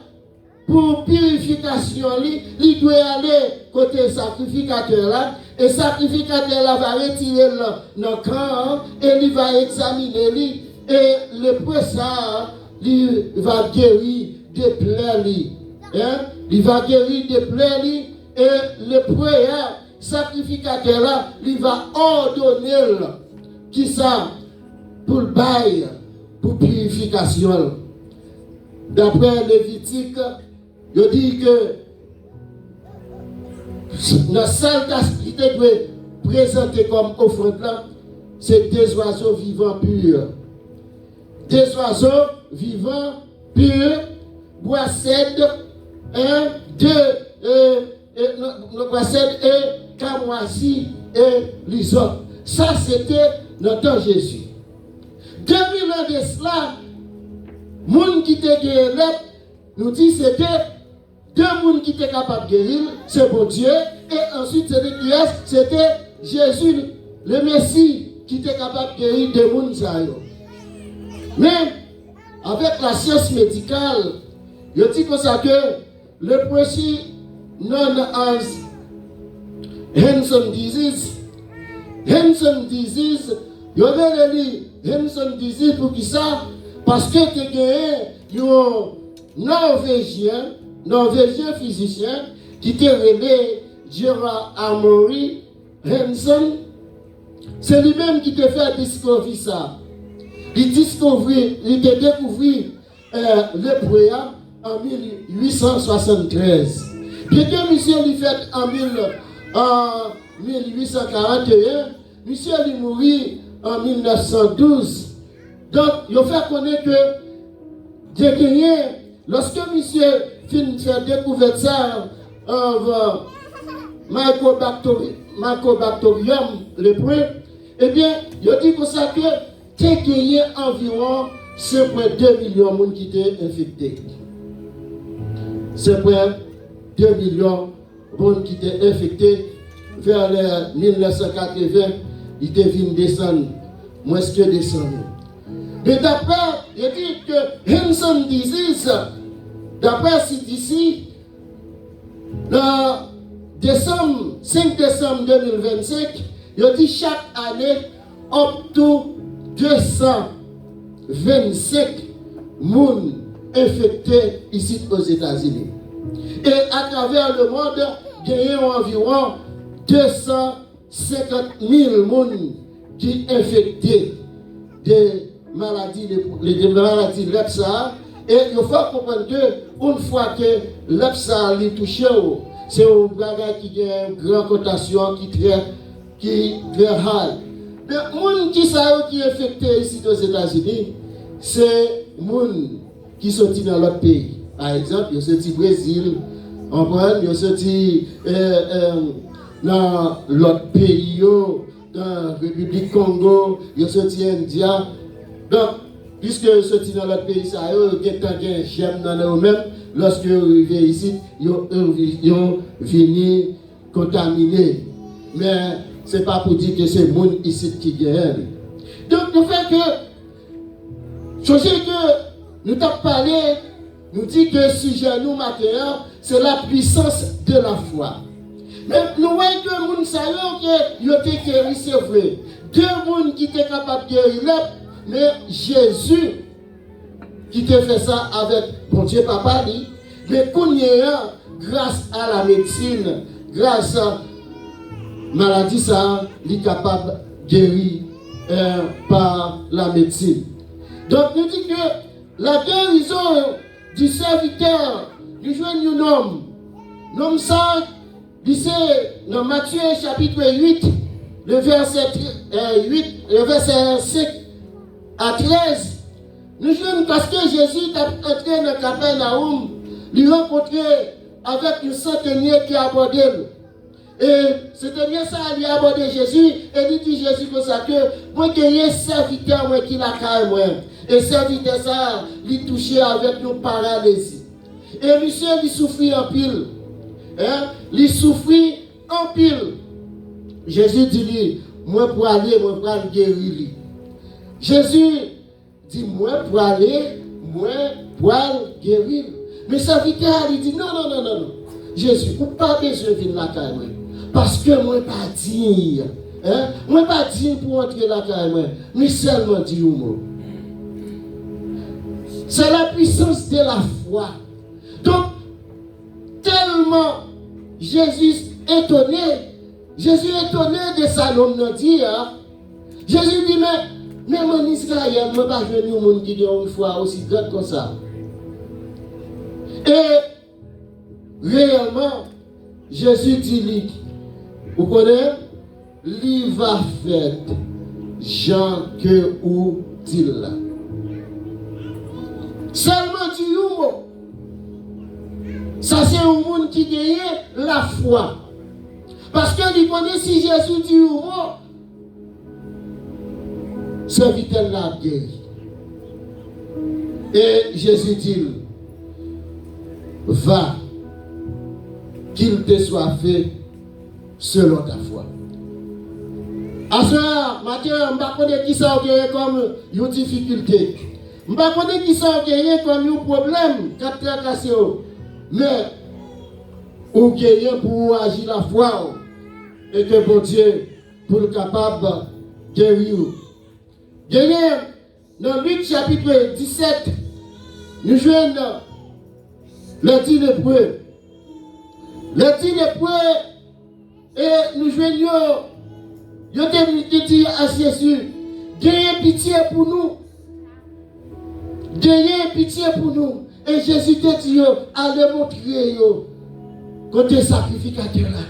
B: pour purification, il doit aller côté sacrificateur là, et sacrificateur là va retirer le camp et il va examiner lui, et le poids ça, il va guérir des plaies. Hein? Il va guérir des plaies et le prière sacrificateur là, il va ordonner qui ça pour le bail, pour purification. D'après Lévitique, il dit que la seule qu'il doit présenter comme offrande là, c'est des oiseaux vivants purs. Des oiseaux vivants purs, bois cèdre, 1, 2, et Camoisi et les autres. Ça, c'était notre Jésus. 2000 ans de cela, les gens qui étaient guéris, nous dit c'était deux personnes qui étaient capables de guérir, c'est bon Dieu, et ensuite c'était Jésus, le Messie, qui était capable de guérir deux personnes. Mais, avec la science médicale, je dis comme ça que le processus known as Hansen disease, je vais le lire Hansen disease pour qui ça? Parce que tu as un Norvégien physicien qui t'a révélé Gerard Amory Hansen. C'est lui-même qui t'a fait découvrir ça. Il t'a découvert le poids en 1873. Bien que monsieur lui fait en 1841, monsieur lui mourit en 1912. Donc, il faut connaître que lorsque monsieur finit de faire découvrir ça en Mycobacterium lepreux, eh bien, il dit comme ça que tu as gagné environ 5,2 millions de personnes qui étaient infectés. 5,2 millions de personnes qui étaient infectés vers les 1980, ils étaient venus descendre, moins que descendre. Mais d'après, il dit que Hansen disease, d'après CDC, dans 5 décembre 2025, il dit chaque année, up to 225 personnes infectées ici aux États-Unis. Et à travers le monde, il y a environ 250 000 personnes qui sont infectées de maladies lepsa. Et il faut comprendre que une fois que lepsa est touché, C'est un bagage qui a une grande cotation, qui est très high. Mais les gens qui sont affectés ici aux États-Unis, c'est les gens qui sont dans l'autre pays. Par exemple, ils sont au Brésil, ils sont dans l'autre pays, dans la République Congo, ils sont en India. Donc, puisque ils sont dans l'autre pays, ils ont j'aime dans eux-mêmes. Lorsque ils arrivent ici, ils ont fini contaminés. Mais ce n'est pas pour dire que c'est le monde ici qui gagne. Donc, le fait que, chose que nous avons parlé, nous dit que le sujet nous matin, c'est la puissance de la foi. Mais nous voyons que nous savons qu'ils ont été guéris, c'est vrai. Deux personnes qui étaient capables de guérir, mais Jésus qui te fait ça avec bon Dieu papa dit, mais qu'on y est grâce à la médecine, grâce à la maladie, ça, il est capable de guérir par la médecine. Donc nous dit que la guérison du serviteur, du jeune homme, l'homme ça, c'est dans Matthieu chapitre 8, le verset 5 à 13. Nous jouons parce que Jésus est entré dans Capernaum, lui rencontré avec une centenier qui a abordé. Et centenier ça lui a abordé Jésus et lui dit Jésus comme ça que moi qui ai un serviteur moi qui l'a carré moi. Et serviteur ça lui touché avec une paralysie. Et monsieur lui souffrit en pile. Lui souffrit en pile. Jésus dit lui, moi pour aller, moi pour aller guérir. Jésus dit, moi pour aller, moi pour aller guérir. Mais serviteur lui dit, non. Jésus, vous pas besoin de venir la caille. Parce que moi pas digne. Moi pas digne pour entrer la caille. Mais seulement dit un mot. C'est la puissance de la foi. Donc, tellement Jésus étonné de sa nom dit, Jésus dit, mais même en Israël, je ne peux pas venir au monde qui a une foi aussi grande que ça. Et réellement, Jésus dit, vous connaissez, il va faire Jean que ou dit là. Seulement dit un mot. Ça c'est un monde qui gagne la foi. Parce que il connaît si Jésus dit un mot, serviteur l'a guéri. Et Jésus dit, va, qu'il te soit fait selon ta foi. À ce matin, je ne sais pas qui ça a comme une difficulté. Je ne sais pas qui ça a comme un problème, mais ou gagnez pour agir la foi et que bon Dieu pour le capable de guérir. Gagnez dans Luc chapitre 17, nous jouons le 10 lépreux. Le 10 lépreux et nous joignons, nous avons dit à Jésus, gagnez pitié pour nous. Gagnez pitié pour nous. Et Jésus te dit, allez montrer côté sacrificateur là.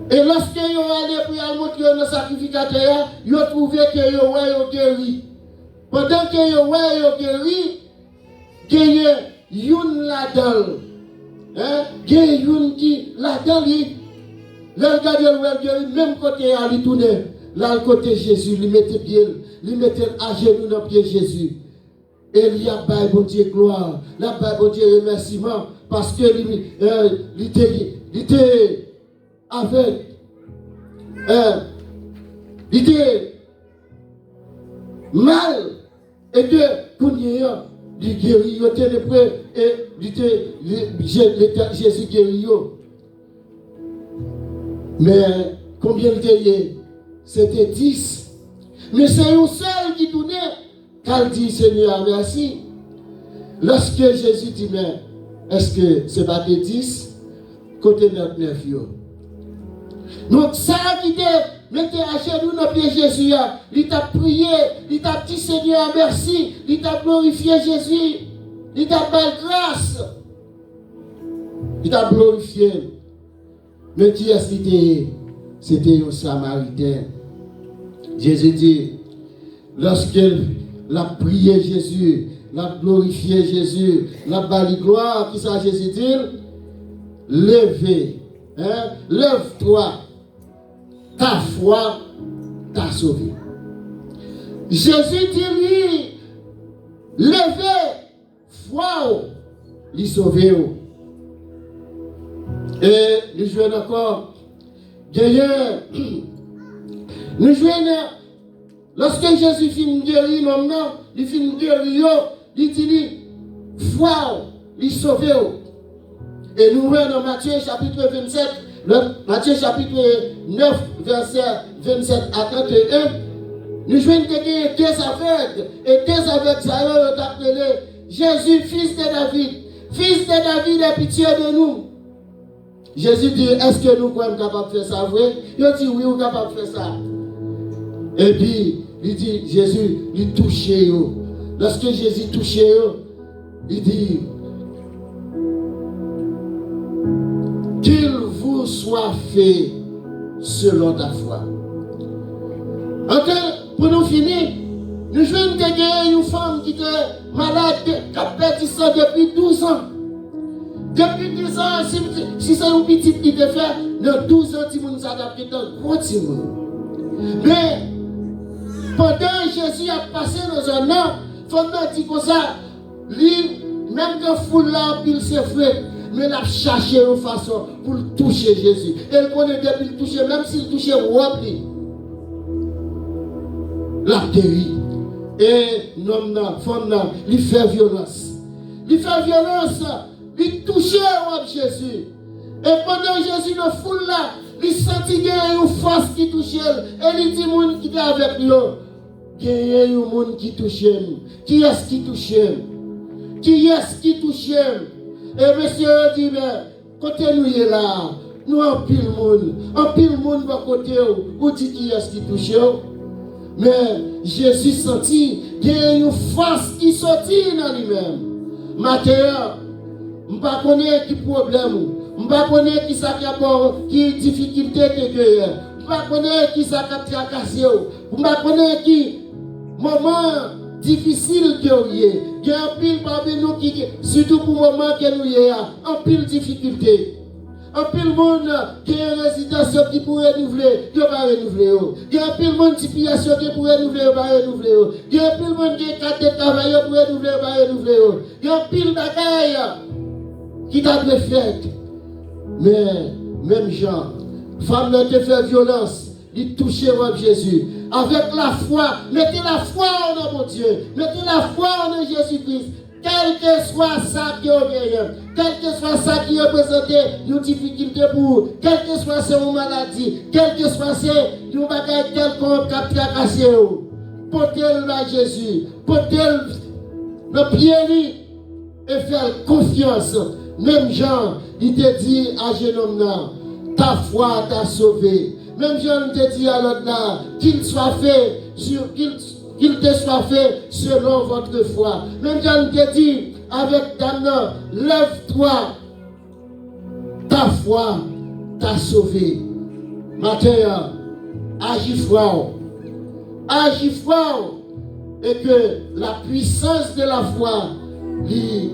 B: Et lorsque vous allez pour montrer le sacrificateur, vous trouvez que vous avez guéri. Pendant que vous avez guéri, gagnez une là-dedans. Gagnez une qui là-dedans, le regardez même côté à lui tourner. Là, le côté Jésus, lui mettez pied, lui mettez à genoux dans le pied Jésus. Et il y a pas bon Dieu gloire, là pas bon Dieu remerciement parce que il était avec il était mal et que pour il guérit, il était prêt et Jésus guérit. Mais combien il était? C'était 10. Mais c'est un seul qui tournait. Quand dit Seigneur merci, lorsque Jésus dit mais est-ce que c'est pas des 10 côté 9? Donc ça qui te mettez à genoux dans pied Jésus, il t'a prié, il t'a dit Seigneur merci, il t'a glorifié Jésus, il t'a fait grâce. il t'a glorifié. Mais qui est-ce qui était? C'était un Samaritain. Jésus dit, lorsqu'il a prié Jésus, l'a glorifié Jésus, l'a bali gloire, qui ça Jésus dit? Levez, hein? Lève-toi, ta foi t'a sauvé. Jésus dit lui, levez, foi, lui sauver. Et nous jouons encore, d'ailleurs, nous jouons, lorsque Jésus finit guérir l'homme, il finit guérir, il dit, foi, lui sauver. Et nous voyons dans Matthieu chapitre 27, Matthieu chapitre 9, verset 27 à 31, nous jouons que deux aveugles, et deux aveugles, ça y est, appelé Jésus, fils de David. Fils de David, aie pitié de nous. Jésus dit, est-ce que nous sommes capables de faire ça, vrai? Il dit, oui, nous sommes capables de faire ça. Et puis, il dit, Jésus, il touche. Lorsque Jésus touche, il dit, qu'il vous soit fait selon ta foi. Ok, pour nous finir, nous jouons une femme qui était malade, qui a perdu ça depuis 12 ans. Depuis 12 ans, si c'est un petit qui te fait, dans 12 ans, tu nous adaptes un gros timon. Mais, pendant Jésus a passé dans un an, il faut me dire comme ça, lui, même que foule là, il s'est fait. Mais il a cherché une façon pour toucher Jésus. Et il connaît depuis le toucher, même s'il touchait Wabli. La guéri. Et l'homme, femme, il fait violence. Il fait violence, il touchait Jésus. Et pendant Jésus dans la foule là, il sentit qu'il y a une force qui touchait. Et il dit au monde qui était avec lui, il y a un monde qui touchait. Qui est-ce qui touchait? Qui est-ce qui touchait? Et monsieur dit, mais côté nous est là, nous en pile monde va côté où dit qui est-ce qui touche. Mais Jésus sentit qu'il y a une force qui sortit dans lui-même. Maintenant, je ne sais pas qui problème, je ne sais pas qui ça qui difficulté que je ne sais pas qui ça qui tracassé, je ne sais pas qui moment difficile que vous avez. Il y a un pile parmi nous qui, surtout pour le moment que nous avons, un pile difficulté. Un pile monde qui a une résidence qui pourrait renouveler, qui ne va pas renouveler. Il y a un pile monde qui pourrait renouveler, qui ne va pas renouveler. Il y a un pile monde qui a carte de travail qui pourrait renouveler, qui ne va pas renouveler. Il y a un pile de bagaille qui t'a fait. Mais, même Jean, femme n'a pas fait violence, il touchait Jésus. Avec la foi, mettez la foi en mon Dieu, mettez la foi en Jésus-Christ, quel que soit ça qui est gagné, quel que soit ça qui représente une difficulté pour vous, quel que soit cette maladie, quel que soit une bagaille quelconque qui a cassé, portez-le à Jésus, portez-le le pied et faire confiance. Même Jean, il te dit à jeune homme, ta foi t'a sauvé. Même Jean te dit à l'autre là, qu'il soit fait, qu'il te soit fait selon votre foi. Même Jean te dit avec dame, lève-toi, ta foi t'a sauvé. Matin, agis fort, et que la puissance de la foi lui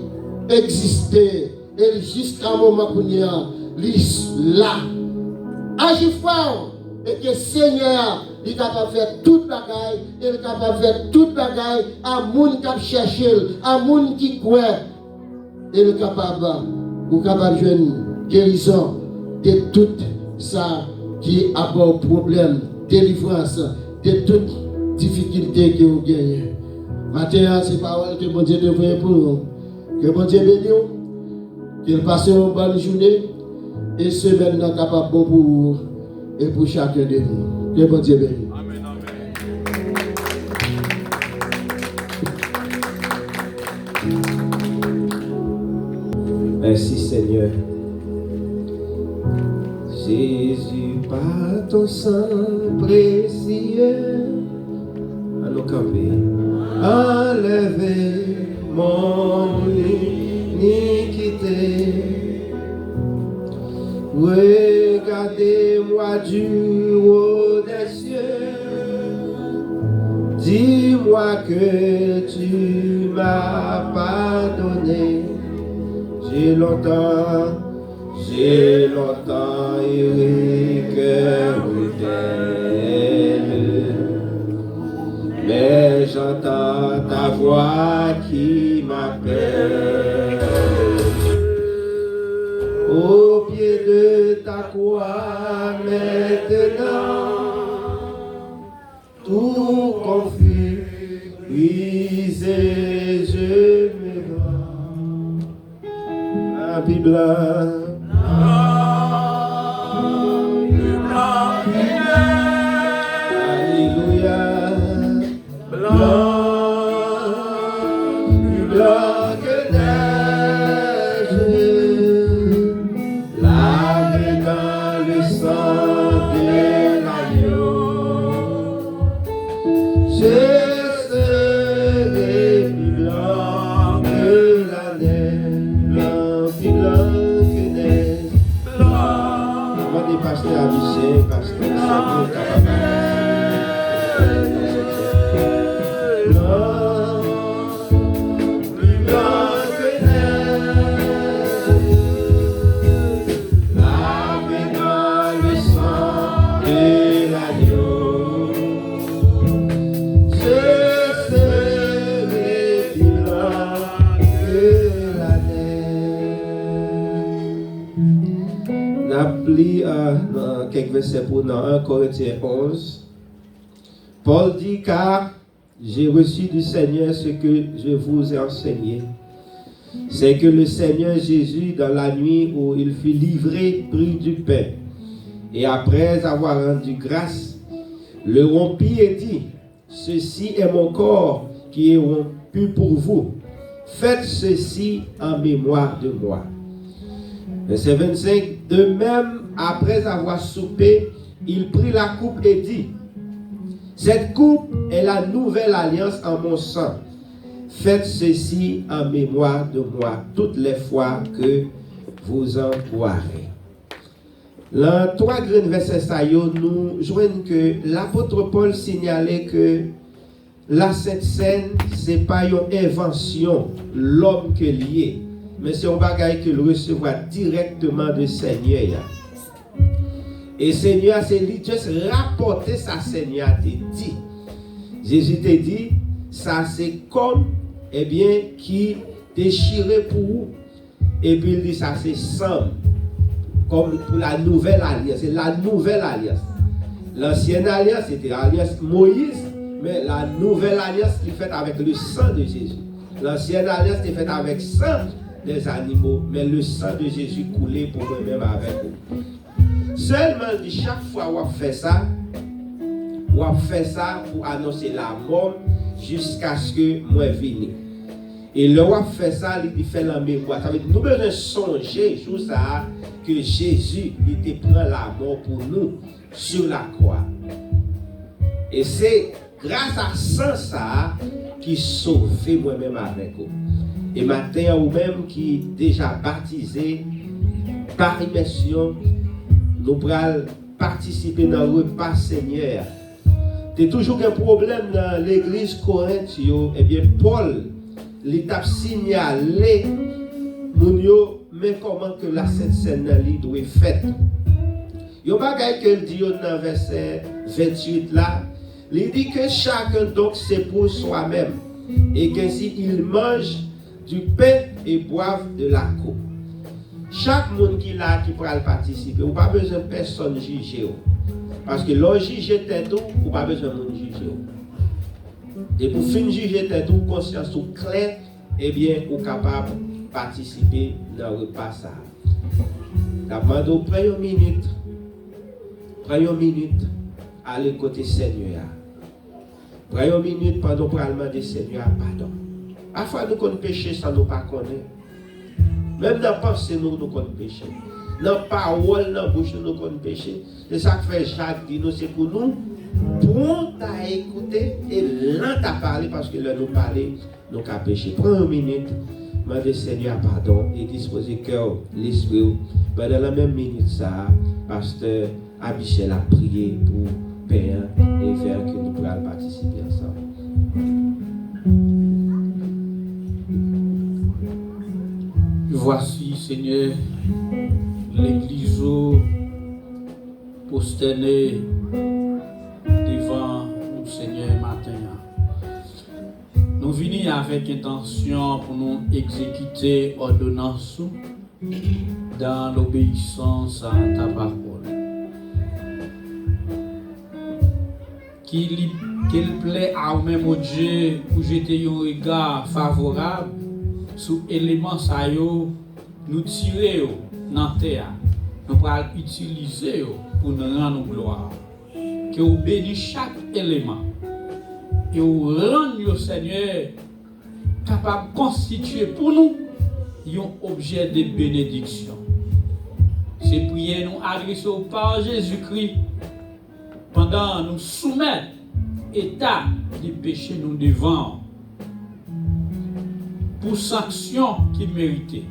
B: existait, et jusqu'à un moment où il est là. Agis fort. Et que le Seigneur est capable de faire toute bagaille, il est capable de faire toute bagaille à moun qui cherche, à moun qui croit. Il est capable de faire une guérison de tout ça qui a un problème, délivrance, de toute difficulté que vous gagnez. Maintenant, c'est parole que bon Dieu devrait pour nous. Que bon Dieu bénisse, qu'il passe une bonne journée et semaine capable pour vous. Et pour chacun de nous. Que bon Dieu bénisse.
E: Amen, amen.
D: Merci Seigneur. Jésus, par ton sang précieux, à nos camper, enlever mon iniquité. Regardez-moi du haut des cieux. Dis-moi que tu m'as pardonné. J'ai longtemps erré cœur rebelle. Mais j'entends ta voix qui m'appelle. Au pied de ta croix maintenant, tout confus, brisé, je me rends. La Bible, alléluia, plus blanc que neige, lavé dans le sang de l'agneau. Je serai plus blanc que la neige, plus blanc que neige. Moi, des pasteurs Abichet, pasteur Samuel Kababa. Plus blanc que neige, lavé dans le sang de l'agneau. Je serai plus blanc que la neige. N'appli quelques versets pour dans 1 Corinthiens 11. Paul dit car j'ai reçu du Seigneur ce que je vous ai enseigné. C'est que le Seigneur Jésus, dans la nuit où il fut livré, prit du pain. Et après avoir rendu grâce, le rompit et dit, ceci est mon corps qui est rompu pour vous. Faites ceci en mémoire de moi. Verset 25. De même, après avoir soupé, il prit la coupe et dit, cette coupe est la nouvelle alliance en mon sang. Faites ceci en mémoire de moi toutes les fois que vous en boirez. Dans 3 grands versets, nous joignons que l'apôtre Paul signalait que la Sainte Seine, ce n'est pas une invention, l'homme qui est lié, mais c'est un bagage qu'il recevra directement du Seigneur. Et Seigneur, c'est lui juste rapporter sa Seigneur te dit. Jésus te dit, ça c'est comme, eh bien, qui déchiré pour vous. Et puis il dit, ça c'est sang, comme pour la nouvelle alliance. C'est la nouvelle alliance. L'ancienne alliance, c'était l'alliance Moïse, mais la nouvelle alliance qui est faite avec le sang de Jésus. L'ancienne alliance est faite avec le sang des animaux, mais le sang de Jésus coulait pour nous-mêmes avec vous. Seulement, chaque fois qu'on fait ça pour annoncer la mort jusqu'à ce que moi vienne. Et le roi fait ça, il fait la mémoire. Ça veut dire nous devons songer sur ça que Jésus il te prend la mort pour nous sur la croix. Et c'est grâce à ça qui sauve moi-même avec vous. Et maintenant, vous-même qui déjà baptisé par immersion, nous pourrons participer dans le repas Seigneur. Il y a toujours un problème dans l'église Corinthe. Eh bien, Paul, il a signalé, mais comment que la Sainte Seine doit être faite. Il y a un bagage qu'il dit dans le verset 28 là. Il dit que chacun donc c'est pour soi-même. Et qu'ainsi il mange du pain et boive de la coupe. Chaque monde qui là qui pourra participer, vous n'avez pas besoin de personne juger. Parce que l'on juge tête tout, vous n'avez pas besoin de juger. Et pour finir juger tête tout, conscience tout clair, eh bien, vous êtes capable de participer dans le repas. D'abord, prenez une minute. Prenez une minute. Allez côté Seigneur. Prenez une minute pendant pour demander Seigneur pardon. Parfois, nous connaissons péché sans nous pas connaître. Même dans la pensée, nous connaissons péché. Dans la parole, dans la bouche, nous connaissons péché. C'est ça que fait Jacques dit, c'est pour nous Prends à écouter et là t'as parlé parce que là nous parler, nous qu'à pécher. Prends une minute, demandez Seigneur pardon et disposez cœur, l'esprit. Pendant la même minute ça, pasteur Abichel a prié pour Père et faire que nous pourrons participer ensemble.
F: Voici, Seigneur, l'église prosternée devant nous, Seigneur, matin. Nous venons avec intention pour nous exécuter ordonnance dans l'obéissance à ta parole. Qu'il plaît à vous-même, au Dieu, pour jeter un regard favorable sur l'élément ça nous tirer dans la terre. Nous allons utiliser pour nous rendre gloire. Que vous bénissez chaque élément. Et vous rendez au Seigneur capable de constituer pour nous un objet de bénédiction. Ces prières nous adressons par Jésus-Christ pendant nous soumettre état de péché nous devant pour sanction qu'il méritait.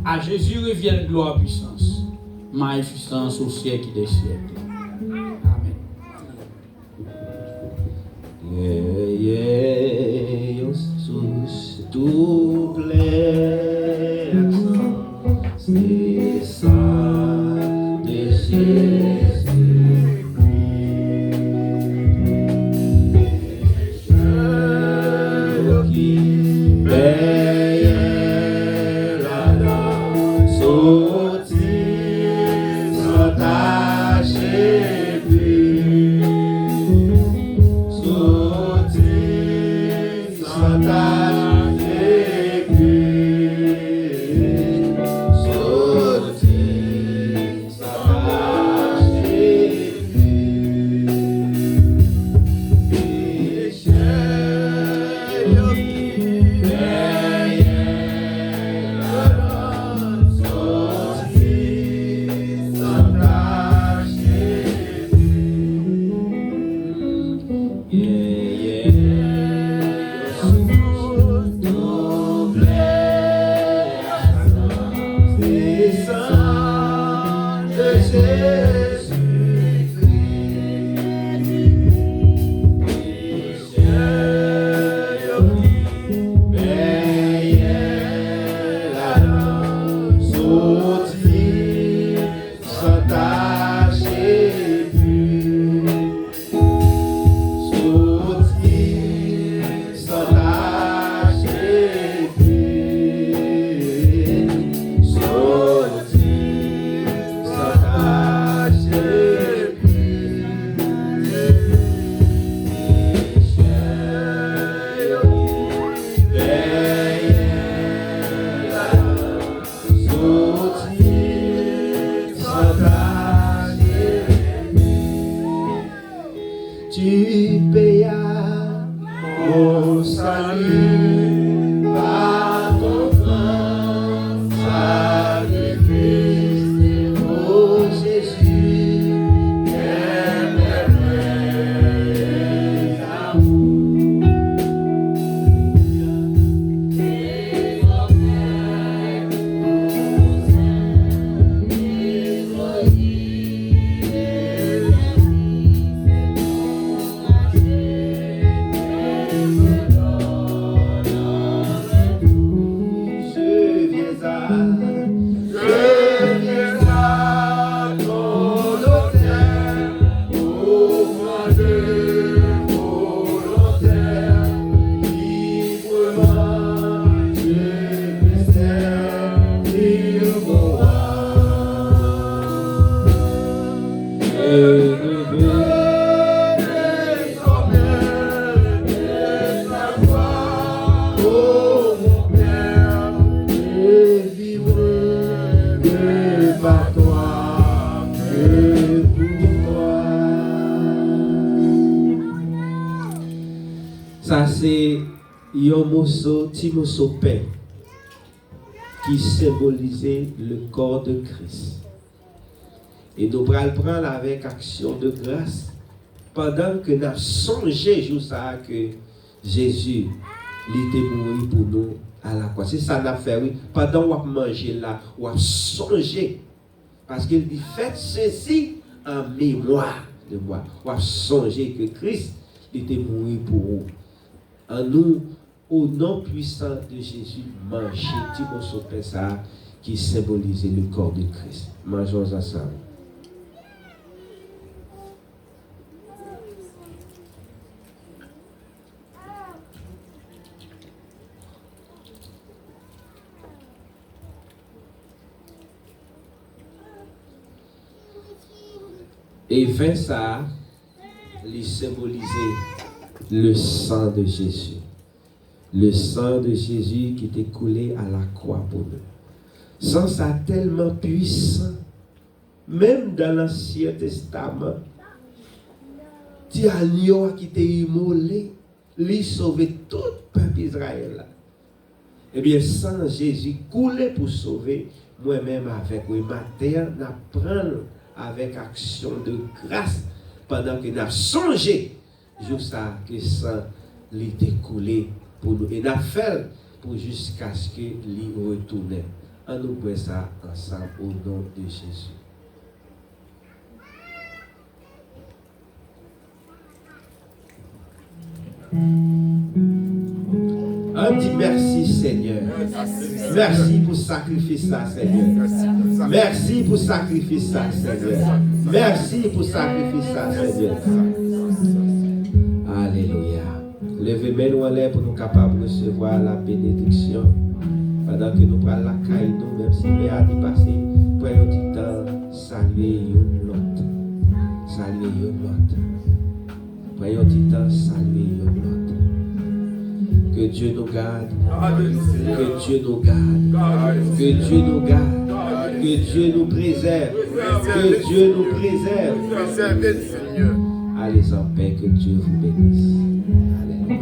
F: À Jésus revient gloire et puissance, magnificence au siècle des siècles. Amen.
D: Jesus, tu plais, c'est ça de Jésus. Ça c'est un petit morceau de pain qui symbolisait le corps de Christ. Et nous allons le prendre avec action de grâce pendant que nous avons songé jour ça que Jésus il était mort pour nous à la croix. C'est ça qu'on a fait, oui. Pendant qu'on a mangé là, on a songé. Parce qu'il dit, faites ceci en mémoire de moi. On a songé que Christ était mort pour vous. En nous, au nom puissant de Jésus, mangez petit morceau de pain ça qui symbolisait le corps de Christ. Mangeons ensemble. Et vin ça, il symbolisait le sang de Jésus. Le sang de Jésus qui était coulé à la croix pour nous. Sang ça tellement puissant, même dans l'Ancien Testament, petit agneau qui était immolé, lui sauver tout le peuple d'Israël. Eh bien, sang Jésus coulé pour sauver moi-même avec oui, ma terre, n'apprendre avec action de grâce pendant que nous avons songé juste ça que sang était coulé pour nous et nous avons fait pour jusqu'à ce que lui retourne. On nous voit ça ensemble au nom de Jésus. On dit merci Seigneur. Merci pour sacrifice ça Seigneur. Merci pour sacrifice ça Seigneur. Merci pour sacrifice ça Seigneur. Alléluia. Levez nous en l'air pour nous capables de recevoir la bénédiction. Pendant que nous prenons la caille, nous, même si les a dépassé, prenons du temps, saluer l'autre. Saluer l'autre. Prenons du temps, saluer l'autre. Que Dieu nous garde. Que Dieu nous garde. Que Dieu nous garde. Que Dieu nous préserve. Que Dieu nous préserve.
E: Préservez le Seigneur.
D: Allez en paix, que Dieu vous bénisse. Alléluia.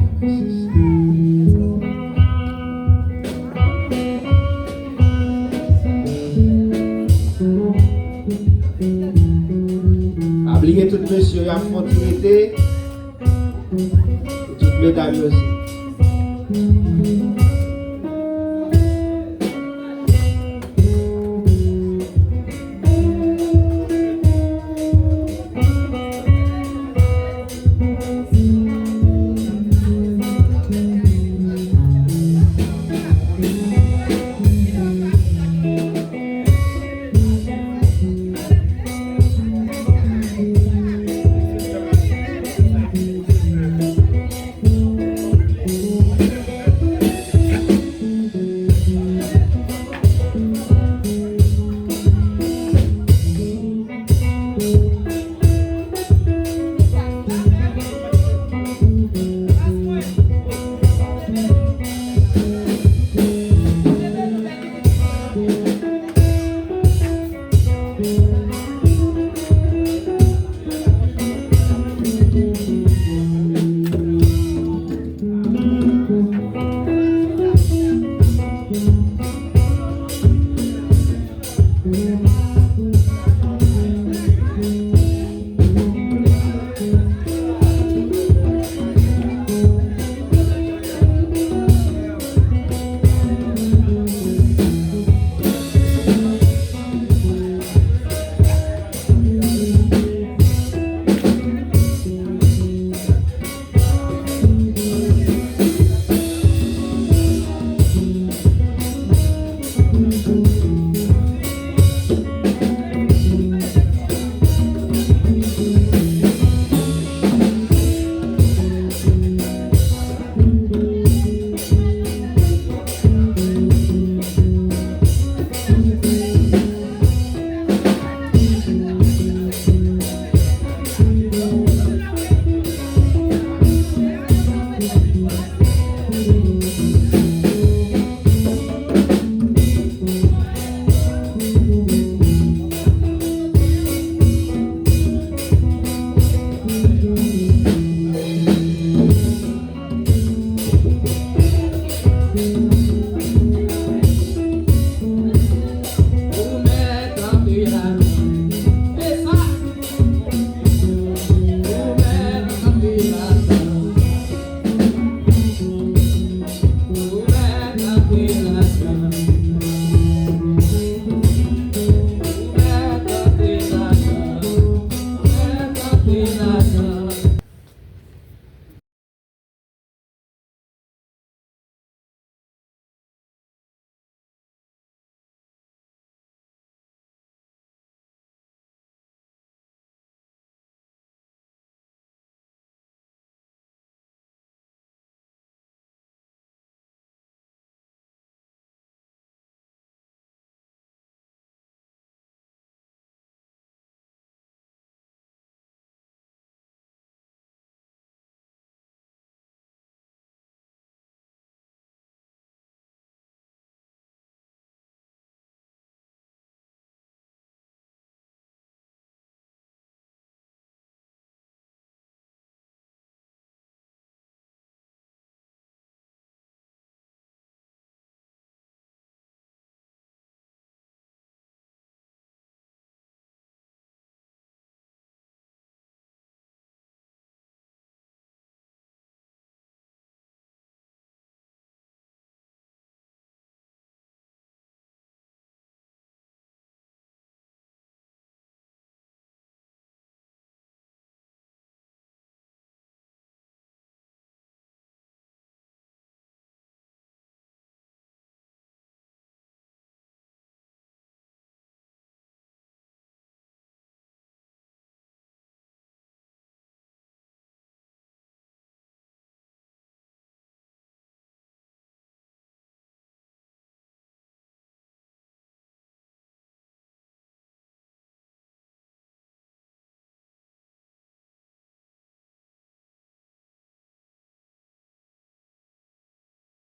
D: Oubliez tout monsieur, il y a continuité. Toutes mesdames aussi.